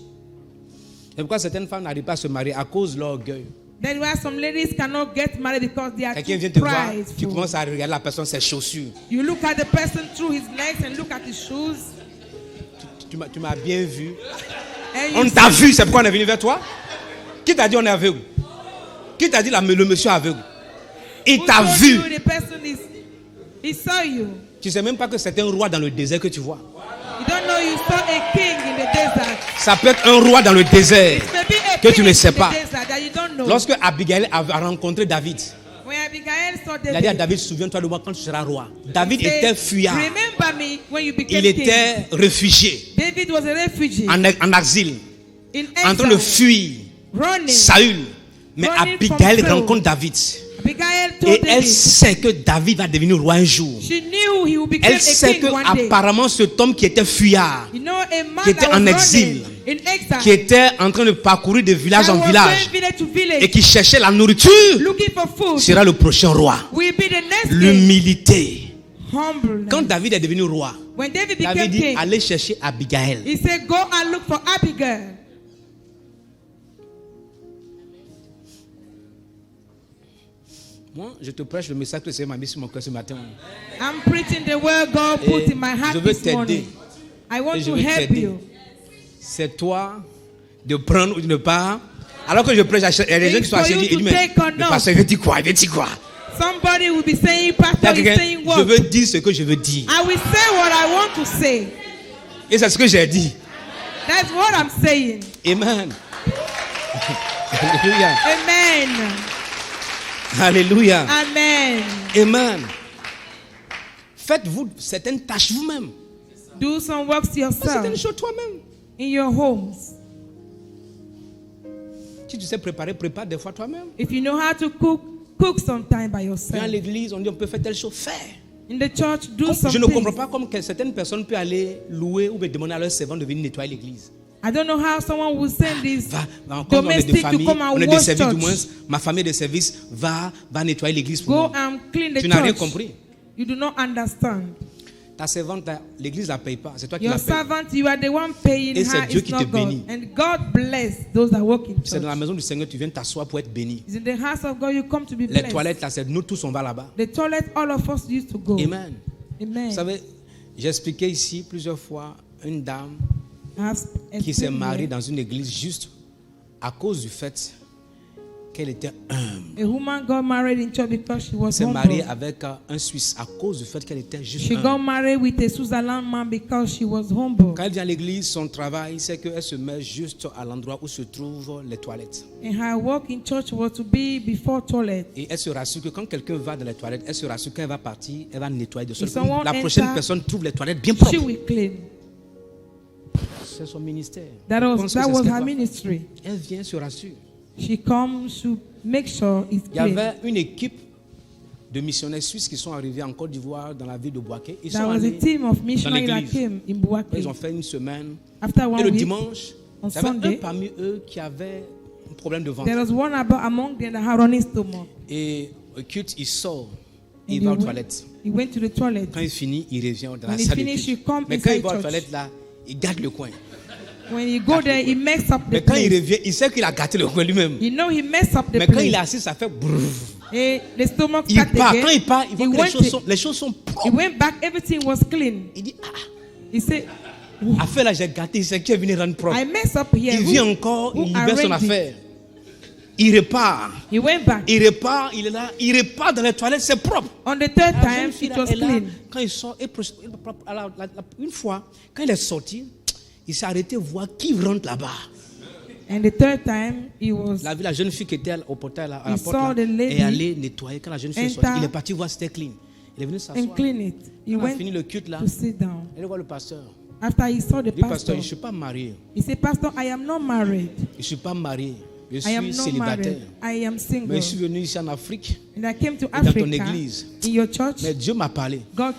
C'est pourquoi certaines femmes n'arrivent pas à se marier à cause de l'orgueil. That's why some ladies cannot get married because they are Quelqu'un too vient te voir, tu prideful. commences à regarder la personne, ses chaussures. You look at the person through his legs and look at his shoes. Tu m'as bien vu. And On you t'a say, vu, c'est pourquoi on est venu vers toi. Qui t'a dit on est aveugle? Qui t'a dit le monsieur est aveugle? Il who t'a told vu. you the person is, he saw you. Tu sais même pas que c'est un roi dans le désert que tu vois. You don't know you saw a king in the desert. Ça peut être un roi dans le désert Maybe a que king tu ne sais in the pas. desert that you don't know. Lorsque Abigail a rencontré David, When Abigail saw il a dit à David, David, souviens-toi de moi quand tu seras roi. David he said, était fuyard. remember me when you became Il king. était réfugié, David was a refugee en exil, in en train de exile, fuir running. Saül. Mais Running Abigail from Saul. rencontre David. Abigail told Et elle David, sait que David va devenir roi un jour. she knew he would become Elle sait a que king one day. apparemment cet homme qui était fuyard, You know, a man qui était that was en exil, running in exile, qui était en train de parcourir de village that en was village going village to village, et qui cherchait la nourriture, looking for food, sera le prochain roi. will be the next king. L'humilité. Humbleness. Quand David est devenu roi, When David David became dit king, allez chercher Abigail. he said, go and look for Abigail. Moi, je te prêche le message que le Seigneur m'a mis sur mon cœur ce matin. I'm preaching the word God put in my je heart veux this t'aider. morning. I want Et je to veux help t'aider. you. C'est toi de prendre ou de ne pas. Alors que je prêche, il y a des gens qui sont It's for assis you et to disent mais take or le not. pasteur il veut dire quoi? Il veut dire quoi? Somebody will be saying, Pastor Il y a is quelqu'un, saying je what? veux dire ce que je veux dire. I will say what I want to say. Et c'est ce que j'ai dit. That's what I'm saying. Amen. Alléluia. Amen. Alléluia. Amen. Amen. Faites-vous certaines tâches vous-même. Do some works Certaines yourself choses toi-même. in your homes. Si tu sais préparer, prépare des fois toi-même. If you know how to cook, cook sometime by Viens à yourself. l'église, on dit on peut faire telle chose, faire. In the church, do Je something. ne comprends pas comment certaines personnes peuvent aller louer ou bien demander à leurs servants de venir nettoyer l'église. I don't know how someone will send this Comme on est de domestic to famille, come on and est de wash service du moins, church. ma famille de service va nettoyer l'église pour Go moi. and clean the Tu n'as rien church. compris. You do not understand. Ta servante, l'église ne la paye pas, c'est toi qui la Your payes. servant, you are the one paying Et c'est her. Dieu It's qui not te God. bénit. And God bless those that work in C'est dans la church. maison du Seigneur, tu viens t'asseoir pour être béni. It's in the house of God you come to be Les blessed. toilettes, là, c'est nous tous, on va là-bas. The toilet, all of us used to go. Amen. Amen. Vous savez, j'ai expliqué ici plusieurs fois une dame I have qui s'est explained mariée here. dans une église juste à cause du fait qu'elle était humble. A woman got married in church because she was Elle s'est mariée humble. avec un Suisse à cause du fait qu'elle était juste She got humble. married with a Switzerland man because she was humble. Quand elle vient à l'église, son travail, c'est qu'elle se met juste à l'endroit où se trouvent les toilettes. And her work in church was to be before toilet. Et elle se rassure que quand quelqu'un va dans les toilettes, elle se rassure quand elle va partir, elle va nettoyer de sorte If someone que la prochaine enter, personne trouve les toilettes bien She propres. will clean. C'est son ministère. That Je was pense que that c'est ce was qu'elle her va. ministry. Elle vient se rassure. She comes to make sure it's Il y clean. avait une équipe de missionnaires suisses qui sont arrivés en Côte d'Ivoire dans la ville de Boaké. Ils There sont was a allés, team of missionaries that l'église. came in Bouaké. ils ont fait une semaine. After Et one le week, dimanche, on il y avait un Sunday, parmi eux qui avait un problème de ventre. there was one among them that had running stomach. Et au culte, il sort. And Il va aux toilettes. he went to the toilet. Quand il finit, il revient dans la When he salle de finished, culte. he come Mais quand il inside va aux church. toilettes, là, il garde le coin. When you go there, he messes up the Mais quand il place. revient, il sait qu'il a gâté le coin lui-même. You know he messed up the Mais quand il est place. assis, ça fait brrr. Eh, the stomach Il start part. again. Quand il part, il voit He que went les choses sont He propres. went back, everything was clean. Il dit, He said, affaire là, j'ai gâté, c'est qui est venu rendre propre. I messed up here. Il vient encore, il libère son arranged it? affaire. Il repart. He went back. Il repart, il est là, il repart dans les toilettes, c'est propre. On the third La jeune time, fille it là was est là, clean. quand il sort, une fois, quand il est sorti, il s'est arrêté voir qui rentre là-bas. And the third time, he was La jeune fille qui était au portail là, à la He porte saw là, the lady est allée nettoyer. Quand la jeune fille est sortie, il est parti voir si c'était clean. Il est venu and s'asseoir. clean it. He Quand on a went fini le culte là, to sit down. il voit le pasteur. After he saw the Il dit, pasteur, pastor, je ne suis pas marié. he said, Pastor, I am not married. Je ne suis pas marié. Je I am suis not célibataire. married. I am Mais single. je suis venu ici en Afrique. And I came to dans ton Africa, église. in your church. Mais Dieu m'a parlé. God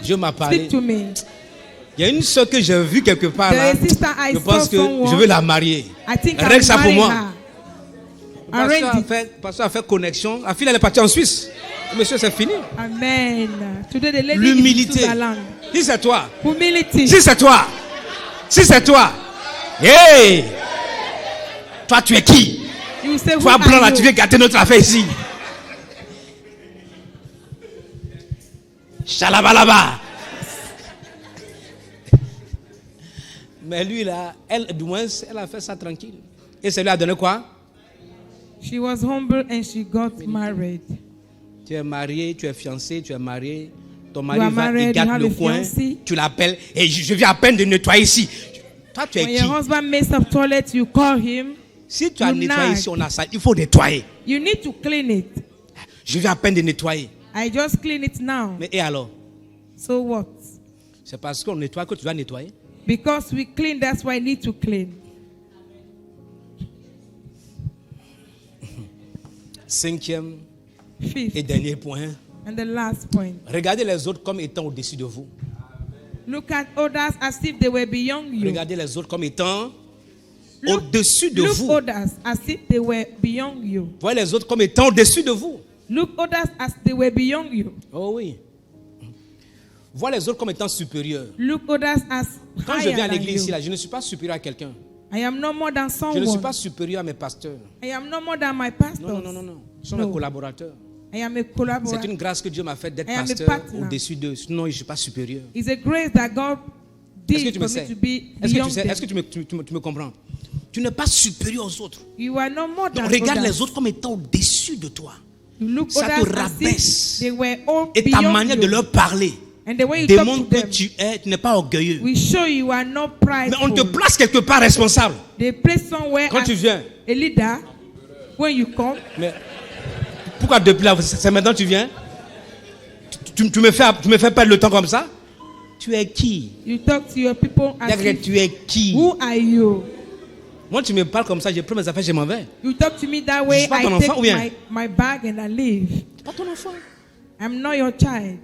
Dieu m'a parlé. speak to me. Il y a une soeur que j'ai vue quelque part là. There is a sister I Je pense saw que someone. je veux la marier. I think Règle I'll ça pour marry moi. her. Le Arrange it. pasteur a fait connexion. La fille elle est partie en Suisse. Monsieur, c'est fini. Amen. Today the lady is in L'humilité. Switzerland. Si c'est toi. Humility. Si c'est toi. Si c'est toi. Hey! Toi, tu es qui? You say, who Toi, blanc là, are tu you? viens gâter notre affaire ici. Chalabalaba. Mais lui là, elle, du moins, elle a fait ça tranquille. Et ça lui a donné quoi? She was humble and she got married. Tu es marié, tu es fiancé, tu es marié. Ton You mari are va, il married, gâte you have le a coin. fiancé. Tu l'appelles et je viens à peine de nettoyer ici. Toi, tu es When qui? your husband makes up toilet, you call him. Si tu as you nettoyé nag. ici, on a ça. Il faut nettoyer. You need to clean it. Je viens à peine de nettoyer. I just clean it now. Mais et alors? So what? C'est parce qu'on nettoie que tu dois nettoyer. Because we clean, that's why I need to clean. Cinquième Fifth et dernier point. and the last point. Regardez les autres comme étant au-dessus de vous. Look at others as if they were beyond you. Regardez les autres comme étant Look- au-dessus de Look vous. others as if they were beyond you. Voyez les autres comme étant au-dessus de vous. Look others as they were beyond you. Oh oui. Voyez les autres comme étant supérieurs. Look others as Quand je higher viens à than l'église ici, you. là, je ne suis pas supérieur à quelqu'un. I am no more than Je ne suis someone. pas supérieur à mes pasteurs. I am no more than my pastors. Non, non, non, non. Ce sont No. mes collaborateurs. I am a C'est collaborator. une grâce que Dieu m'a faite d'être I am a pasteur partner. au-dessus d'eux. Sinon, je ne suis pas supérieur. It's a grace that God Est-ce que did tu me for me sais? to be Est-ce que beyond tu sais? them. Est-ce que tu me comprends? Tu n'es pas supérieur aux autres. You are no more than Donc, regarde others. les autres comme étant au-dessus de toi. You look Ça te others as rabaisse. if they were all Et ta beyond manière you. de leur parler And the way you talk to démontre que them, tu n'es pas orgueilleux. we show you are not Mais on te prideful. place quelque part responsable. They place somewhere Quand as tu viens. a leader. When you come, Mais pourquoi depuis là, c'est maintenant que tu viens? Tu me fais perdre le temps comme ça? Tu es qui? you talk to your people as if, Tu es qui? who are you? Moi, tu me parles comme ça, je prends mes affaires, je m'en vais. You talk to me that Je way, suis pas I ton enfant, ou bien? take my bag and I leave. C'est pas ton enfant. I'm not your child.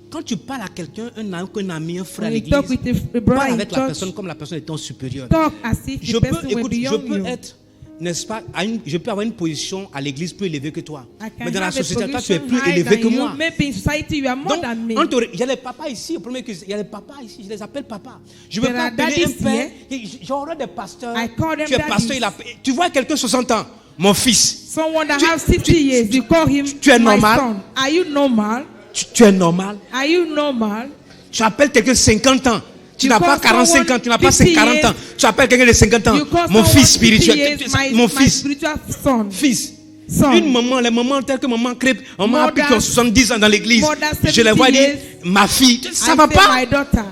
Quand tu parles à quelqu'un, un ami, un frère à When you talk l'église, with a parle brother in avec la church, personne comme la personne étant supérieure. talk as if Je the peux, person were écoute, je beyond peux you. être, n'est-ce pas, je peux avoir une position à l'église plus élevée que toi. I can Mais dans la have a société, toi, tu es position plus higher élevé than que you. moi. Maybe in society you are more Donc, than me. il y a les papas ici, au premier culte, il y a les papas ici, je les appelle papas. Je ne veux There pas are appeler un daddies père, j'aurai des pasteurs. I call them Tu es pasteur, daddies. tu vois quelqu'un 60 ans, mon fils, Someone that Tu- has 60 tu- years, you call him tu es my normal? son. Are you normal? tu es normal. Are you normal? Tu appelles quelqu'un de 50 ans. Tu You n'as pas call 45 someone ans, tu n'as pas 50 40 ans. Tu appelles quelqu'un de 50 ans. You call Mon someone fils 50 spirituel. years, Mon my fils. spiritual son. Fils. Son. Une maman, les mamans telles que maman crêpe, on m'a More appris than- qu'ils ont 70 ans dans l'église. more than Je les vois 70 dire, years. ma fille, ça I va say, pas? my daughter.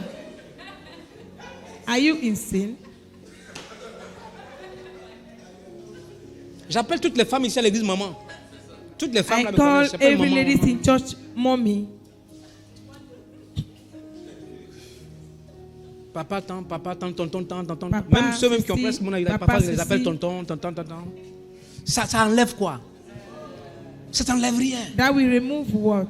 Are you in sin? J'appelle toutes les femmes ici à l'église maman. Toutes les femmes I là me call connaissent, j'appelle every maman. lady in church mommy. Papa, tonton. Papa, Même ceux même qui ont ceci, presque mon âge, papa, parfois je les appelle ceci. tonton. Ça enlève quoi? Ça t'enlève rien. That will remove what?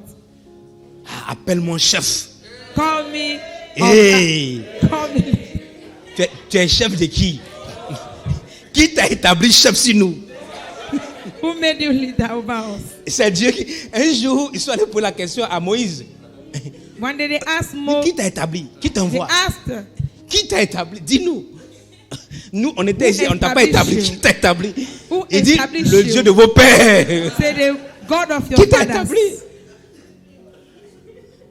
Ah, appelle mon chef. Call me. Hey, Call me. tu es chef de qui? Qui t'a établi chef sur nous? Who made you leader over us? C'est Dieu qui. Un jour, ils sont allés poser la question à Moïse. One day they asked Mo. Qui t'a établi? Qui They t'envoie? asked Qui t'a établi? Dis-nous. Nous, on était ici, on ne t'a pas établi. Qui t'a établi? Il dit, le Dieu de vos pères. Say the God of your Qui t'a fathers. établi?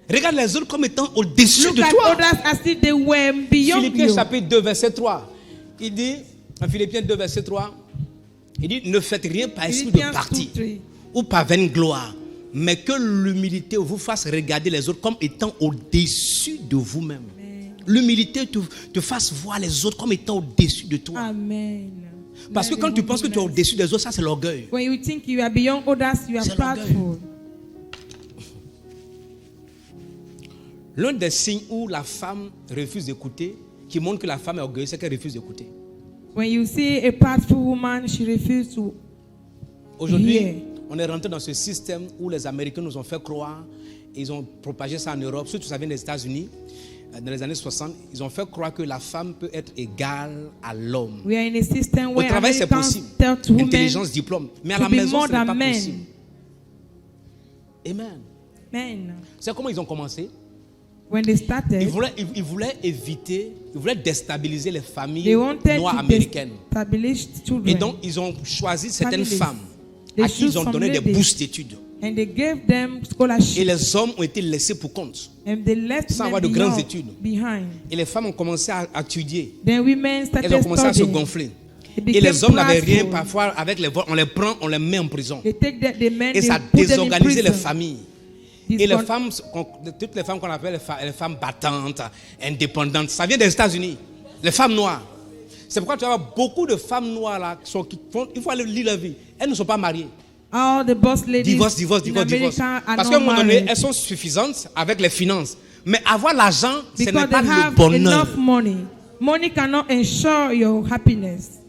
Regarde les autres comme étant au-dessus Look de at toi. others as if they were beyond Philippiens you. chapitre 2, verset 3. Il dit, en Philippiens 2, verset 3, il dit, ne faites rien par esprit de Philippians parti 2:3. ou par vaine gloire, mais que l'humilité vous fasse regarder les autres comme étant au-dessus de vous-même. L'humilité te fasse voir les autres comme étant au-dessus de toi. Amen. Parce que quand tu penses que tu es au-dessus des autres, ça c'est l'orgueil. When you think you are beyond others, you are C'est proudful. L'un des signes où la femme refuse d'écouter, qui montre que la femme est orgueilleuse, c'est qu'elle refuse d'écouter. When you see a proudful woman, she refuses to Aujourd'hui, hear. on est rentré dans ce système où les Américains nous ont fait croire, ils ont propagé ça en Europe, surtout ça vient des États-Unis, dans les années 60, ils ont fait croire que la femme peut être égale à l'homme. We are in a system Au where travail, c'est Americans possible. tell to women Intelligence, diplôme. Mais à to la be maison, more ce n'est than pas men. possible. Amen. Men. C'est comment ils ont commencé. When they started, Ils voulaient éviter, ils voulaient déstabiliser les they familles wanted noires to américaines. establish children. Et donc, ils ont choisi certaines Families. femmes They à qui choose ils ont some donné des ladies. bourses d'études. And they gave them Et scholarship. les hommes ont été laissés pour compte. And they left sans men avoir de grandes études. behind. Et les femmes ont commencé à étudier. Then women Elles started ont commencé à se studying. gonfler. They Et became les hommes n'avaient rien. proudful. Parfois, avec les vols, on les prend, on les met en prison. They take the men, Et they ça put them in désorganisait les prison. familles. This Et les con- femmes, toutes les femmes qu'on appelle les femmes battantes, indépendantes, ça vient des États-Unis. Les femmes noires. C'est pourquoi tu vas avoir beaucoup de femmes noires là qui font, il faut aller lire leur vie. Elles ne sont pas mariées. All the boss ladies Divorce. in America are Parce qu'à un not moment donné, married elles sont suffisantes avec les finances. Mais avoir l'argent, ce n'est because pas they le have bonheur. enough money. Money cannot ensure your happiness.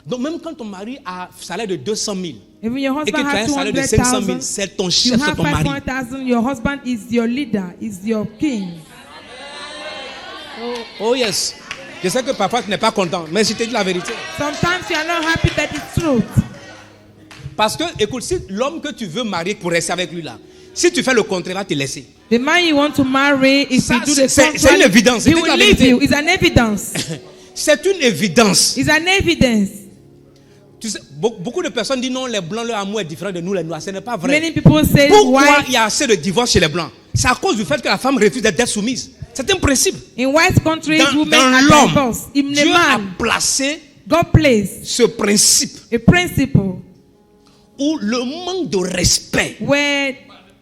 Donc même quand ton mari a un salaire de 200 000 Even your et que husband tu as un has salaire de 500 000, 200,000, c'est ton you chef, c'est have ton mari. 500,000. Your husband is your leader, is your king. Oh yes. Je sais que parfois tu n'es pas content, mais je te dis la vérité. Sometimes you are not happy, but it's truth. Parce que, écoute, si l'homme que tu veux marier pour rester avec lui là, si tu fais le contraire, il va te laisser. The man you want to marry, if Ça, you do the c'est contrary, une évidence. he C'est will la leave vérité. you. It's an evidence. C'est une évidence. It's an evidence. Tu sais, beaucoup de personnes disent non, les blancs, leur amour est différent de nous les noirs. Ce n'est pas vrai. Many people say Pourquoi why il y a assez de divorces chez les blancs? C'est à cause du fait que la femme refuse d'être soumise. C'est un principe. in white countries women Dans are l'homme, divorced. In the Dieu a man, placé God placed ce principe a principle où le manque de respect, where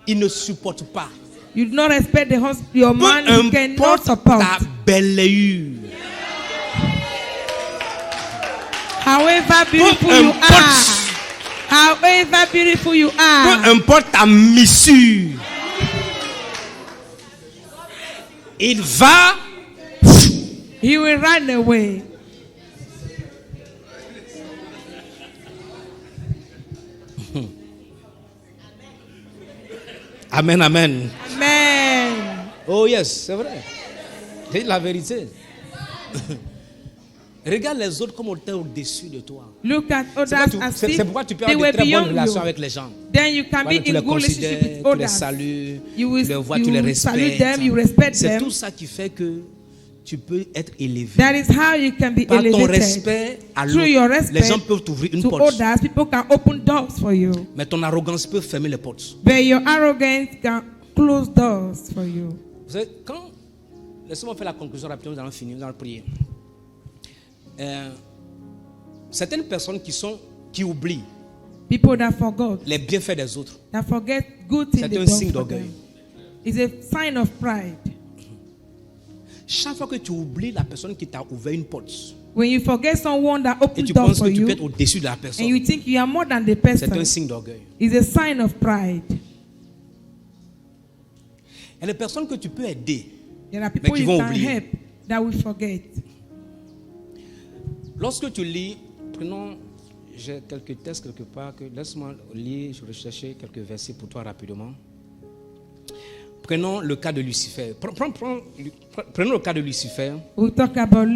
il ne supporte pas. you do not respect your Peu man, you cannot importe support. ta belléure. However beautiful you are, however beautiful you Peu are, importe ta missure. Il va. he will run away. Amen, amen. Amen. Oh yes, c'est vrai. C'est la vérité. Regarde les autres comme on était au-dessus de toi. Look at others as C'est if pourquoi tu peux they avoir were de très bonnes beyond relations you. avec les gens. Then you can Voilà, be tu in les good relationship considères, with tu les others. salues, You will- tu les vois, tu you les will salute respectes. them, you respect C'est them. tout ça qui fait que tu peux être élevé. That is how you can be Par ton elevated. respect à Through your l'autre, respect les gens peuvent t'ouvrir une to porte. others, people can open doors for you. Mais ton arrogance peut fermer les portes. But your arrogance can close doors for you. Vous savez, quand... Laissez-moi faire la conclusion rapidement, nous allons finir, nous allons prier. Certaines personnes qui oublient People that forgot, les bienfaits des autres, that forget good things c'est they un done signe for d'orgueil. them. It's a sign of pride. Chaque fois que tu oublies la personne qui t'a ouvert une porte When you forget someone that et opened tu doors penses for que tu you, peux être au-dessus de la and personne, you think you are more than the c'est un person, signe d'orgueil. it's a sign of pride. Et les personnes que tu peux aider, There are people qui you vont can oublier. help that will forget. lorsque tu lis, prenons, j'ai quelques textes quelque part, laisse-moi lire, je recherchais quelques versets pour toi rapidement. Prenons le cas de Lucifer. Prenons le cas de Lucifer. We'll talk about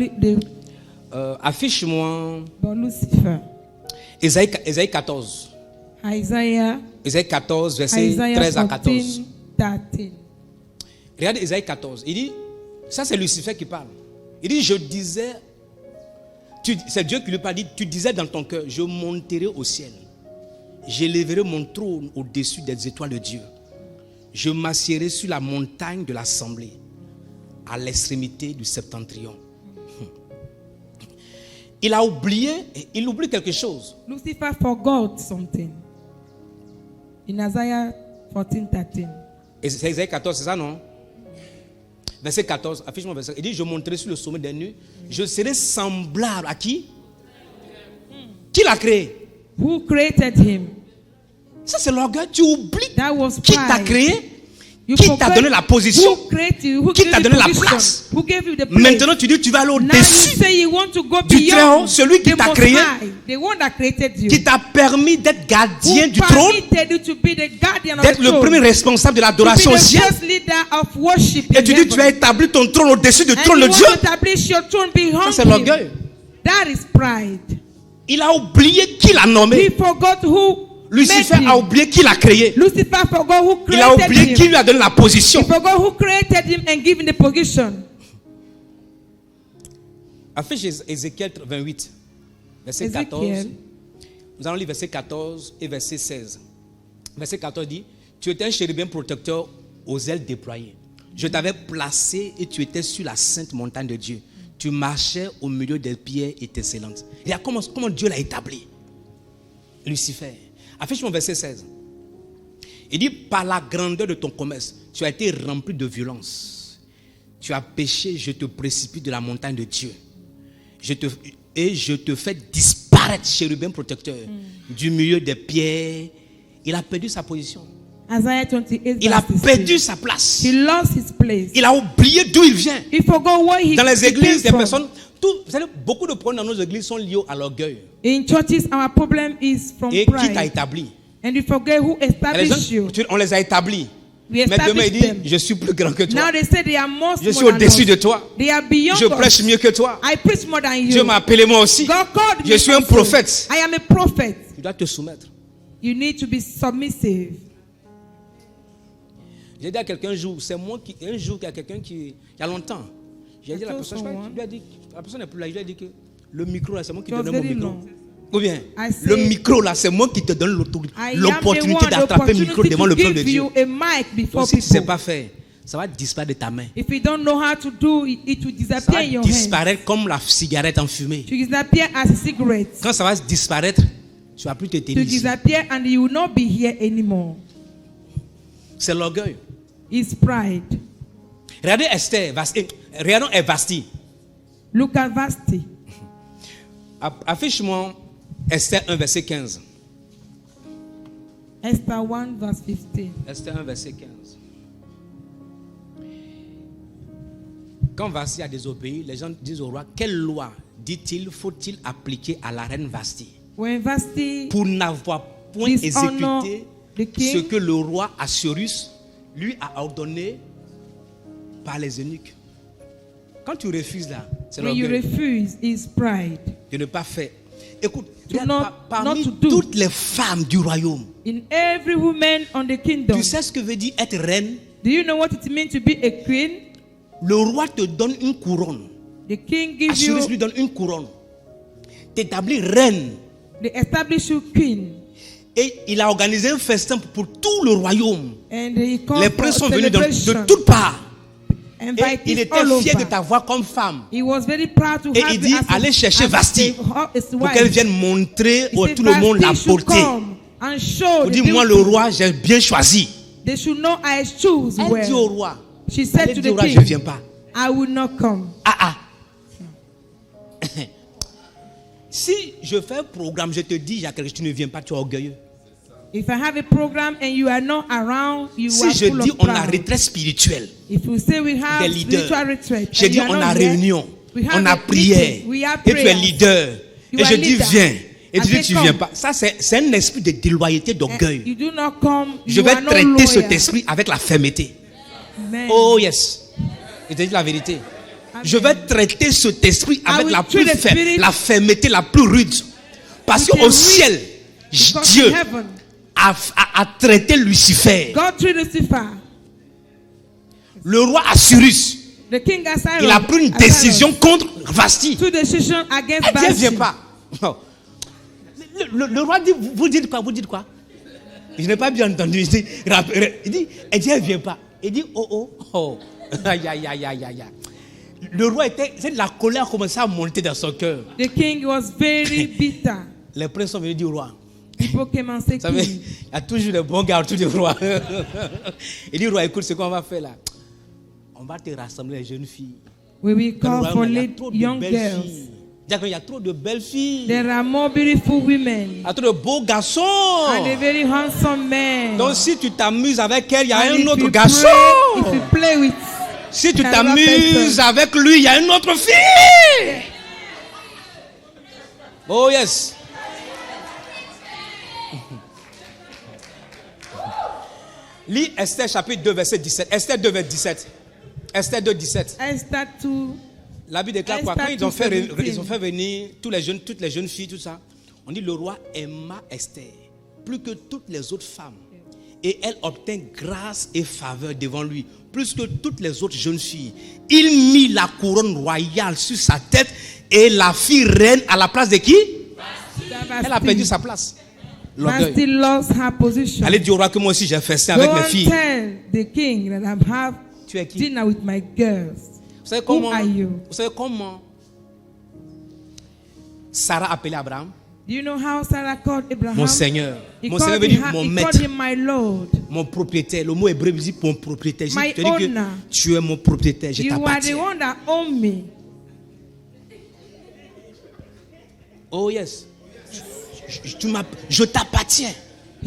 Affiche-moi about Lucifer. Ésaïe 14. Isaiah, Ésaïe 14, versets Isaiah 13 à 14. 14, 13. Regarde Ésaïe 14. Il dit, Ça, c'est Lucifer qui parle. Il dit, je disais, c'est Dieu qui lui parle, dit, tu disais dans ton cœur, je monterai au ciel. J'élèverai mon trône au-dessus des étoiles de Dieu. Je m'assiérai sur la montagne de l'assemblée, à l'extrémité du septentrion. Il a oublié, il oublie quelque chose. Lucifer forgot something. In Isaiah 14:13. Et c'est Isaïe 14, c'est ça, non? Verset 14, affiche-moi verset. Il dit, je monterai sur le sommet des nues. Je serai semblable à qui? Qui l'a créé? Who created him? Ça, c'est l'orgueil. Tu oublies That was qui t'a pride. créé, You qui t'a forgot donné la position, who created you, who qui gave t'a you donné la position, place. who gave you the place. Maintenant, tu dis tu vas aller Now you au-dessus say you want to go du Très-Haut, beyond celui qui the t'a Most créé, High, the one that created you, qui t'a permis d'être gardien who du trône, permitted you to be the guardian of d'être the le throne, premier responsable de to be l'adoration au the ciel. first leader of worship Et in tu dis tu vas heaven. établir ton trône au-dessus du And trône you de want Dieu. to establish your throne Ça, behind c'est him. l'orgueil. That is pride. Il a oublié qui l'a nommé. He forgot who Lucifer made a him. oublié qui l'a créé. Lucifer forgot who Il a created oublié qui him. lui a donné la position. He forgot who created him and given the position. Affiche Ézéchiel 28, verset 14. Ézéchiel. Nous allons lire verset 14 et verset 16. Verset 14 dit, tu étais un chérubin protecteur aux ailes déployées. Je t'avais placé et tu étais sur la sainte montagne de Dieu. Tu marchais au milieu des pierres étincelantes. Regarde comment Dieu l'a établi. Lucifer. Affiche mon verset 16. Il dit, par la grandeur de ton commerce, tu as été rempli de violence. Tu as péché, je te précipite de la montagne de Dieu. Je te fais disparaître, chérubin protecteur, du milieu des pierres. Il a perdu sa position. Isaiah 28. Il a verse 16. perdu sa place. He lost his place. Il a oublié d'où il vient. He forgot where he Dans les he came églises, des from. personnes, vous savez, beaucoup de problèmes dans nos églises sont liés à l'orgueil. In churches, our problem is from Et qui t'a pride. établi? And you forget who Et les established you. gens, on les a établis. We Mais demain, il established dit, them. je suis plus grand que toi. Now they say they are more Je suis small than au-dessus us. de toi. They are beyond Je prêche us. mieux que toi. I preach more than Dieu you. m'a appelé moi aussi. God called Je me suis un also. prophète. I am a prophet. Tu dois te soumettre. You need to be submissive. J'ai dit à quelqu'un un jour, c'est moi qui, un jour, il y a quelqu'un qui, il y a longtemps, j'ai dit à la personne, je lui ai dit, la personne n'est plus là, je lui ai dit que le micro là, c'est moi qui te donne mon micro. Ou bien, le micro là, c'est moi qui te donne l'opportunité d'attraper le micro devant le peuple de Dieu. Donc, si tu ne sais pas faire, ça va disparaître de ta main. If you don't know how to do it, it will Ça disappear va in your disparaître comme la cigarette enfumée. hand. To disappear as a cigarette. Quand ça va disparaître, tu ne vas plus te To tenir ici. disappear and you will not be here anymore. C'est l'orgueil. It's pride. Regardez Esther, regardons Vasti. Look at Vasti. Affiche-moi Esther 1, verset 15. Esther 1 verse 15. Esther 1, verset 15. Quand Vasti a désobéi, les gens disent au roi, quelle loi, dit-il, faut-il appliquer à la reine Vasti When Vasti pour n'avoir point dishonor exécuté the king, ce que le roi Assuérus lui a ordonné par les eunuques. Quand tu refuses là, c'est when you l'orgueil refuse, is pride. de ne pas faire. Écoute, To regarde, not- parmi not to do. toutes les femmes du royaume, In every woman on the kingdom, tu sais ce que veut dire être reine? do you know what it means to be a queen? Le roi te donne une couronne. The king gives Assuérus lui you, donne une couronne. T'établit reine. they establish you queen. Et il a organisé un festin pour tout le royaume. And he called Les for princes sont a venus celebration. de toutes parts. Et Invited il était all fier de over. t'avoir comme femme. He was very proud to Et have il you dit, as a- allez chercher as Vasti a- his pour wife. qu'elle vienne montrer He à said, tout le monde la Vasti should beauté. come and show Pour the dire, moi le beauty. roi, j'ai bien choisi. They should know I choose Elle dit au well. roi, She said elle to dit au the roi, je king, ne viens pas. I will not come. Ah. Si je fais un programme, je te dis, il y a quelque chose, tu ne viens pas, tu es orgueilleux. If I have a program and you are not around, you Si are je full dis, of on a pride. retraite spirituelle, If you say we have des leaders, spiritual retreat, j'ai and dit, you are on not a here, réunion, we have on a a prière, meeting, we have et tu es prayers. leader, You et are je dis, leader. viens, et tu I dis, say, tu ne viens come. pas. Ça, c'est un esprit de déloyauté, And d'orgueil. you do not come, Je you vais are not traiter cet loyal. esprit avec la fermeté. Amen. Oh yes. Je te dis la vérité. Amen. Je vais traiter cet esprit avec will la plus treat the faible, spirit la fermeté la plus rude. Parce with qu'au a ciel, Because Dieu in heaven, a traité Lucifer. God treated Lucifer. Le roi Assuérus The The king Cyrus, il a pris une décision contre Vashti. Two decisions against Elle dit, elle vient Vashti. pas. Non. Le roi dit, vous dites quoi? Vous dites quoi? Je n'ai pas bien entendu. Il dit, elle dit, elle vient pas. Il dit, oh. Aïe, aïe, aïe, aïe, aïe. Le roi la colère commençait à monter dans son cœur. The king was very bitter. Les princes sont venus du roi. People came and said, Vous savez, king, il y a toujours des bons gars autour du roi. Il dit, roi, écoute, ce qu'on va faire là. On va te rassembler les jeunes filles. we will Dans le call for royaume, il y a late trop de young belles girls. filles. Il y a trop de belles filles. There are more beautiful women Il y a trop de beaux garçons. and a very handsome men. Donc si tu t'amuses avec elle, il y a And un if autre you garçon. If you play with Si tu another t'amuses person, avec lui, il y a une autre fille. Oh yes. Lis Esther chapitre 2 verset 17. Esther 2 verset 17. Esther 2 17. Esther 2, La Bible déclare quoi? Esther Quand ils ont fait 2:17. venir toutes les jeunes filles, tout ça, on dit le roi aima Esther plus que toutes les autres femmes. Et elle obtint grâce et faveur devant lui, plus que toutes les autres jeunes filles. Il mit la couronne royale sur sa tête et la fit reine à la place de qui? Elle a perdu sa place. Vashti L'orgueil. lost her position. Allez dire au roi que moi aussi j'ai fait ça Go avec mes and filles. tell the king that I have Tu es qui? dinner with my girls. Vous savez comment, are you? vous savez comment Sarah appelait Abraham? Do you know how Sarah called Abraham? Mon Seigneur. He Mon called Seigneur veut dire him- mon he maître. called him my Lord. Mon propriétaire. Le mot hébreu veut dire mon propriétaire. Je My te dis que owner. tu es mon propriétaire. Je You are the t'appartiens. one that own me. Oh yes. Je t'appartiens.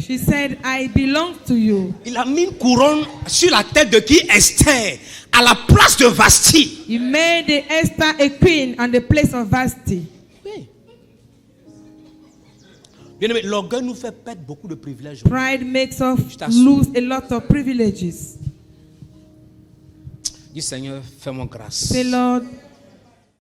She said, I belong to you. Il a mis une couronne sur la tête de qui? Esther. À la place de Vashti. He made the Esther a queen on the place of Vashti. Oui. Bien aimé, l'orgueil nous fait perdre beaucoup de privilèges. Pride makes us Je t'assure. lose a lot of privileges. Dis Seigneur, fais-moi grâce. Say, Lord,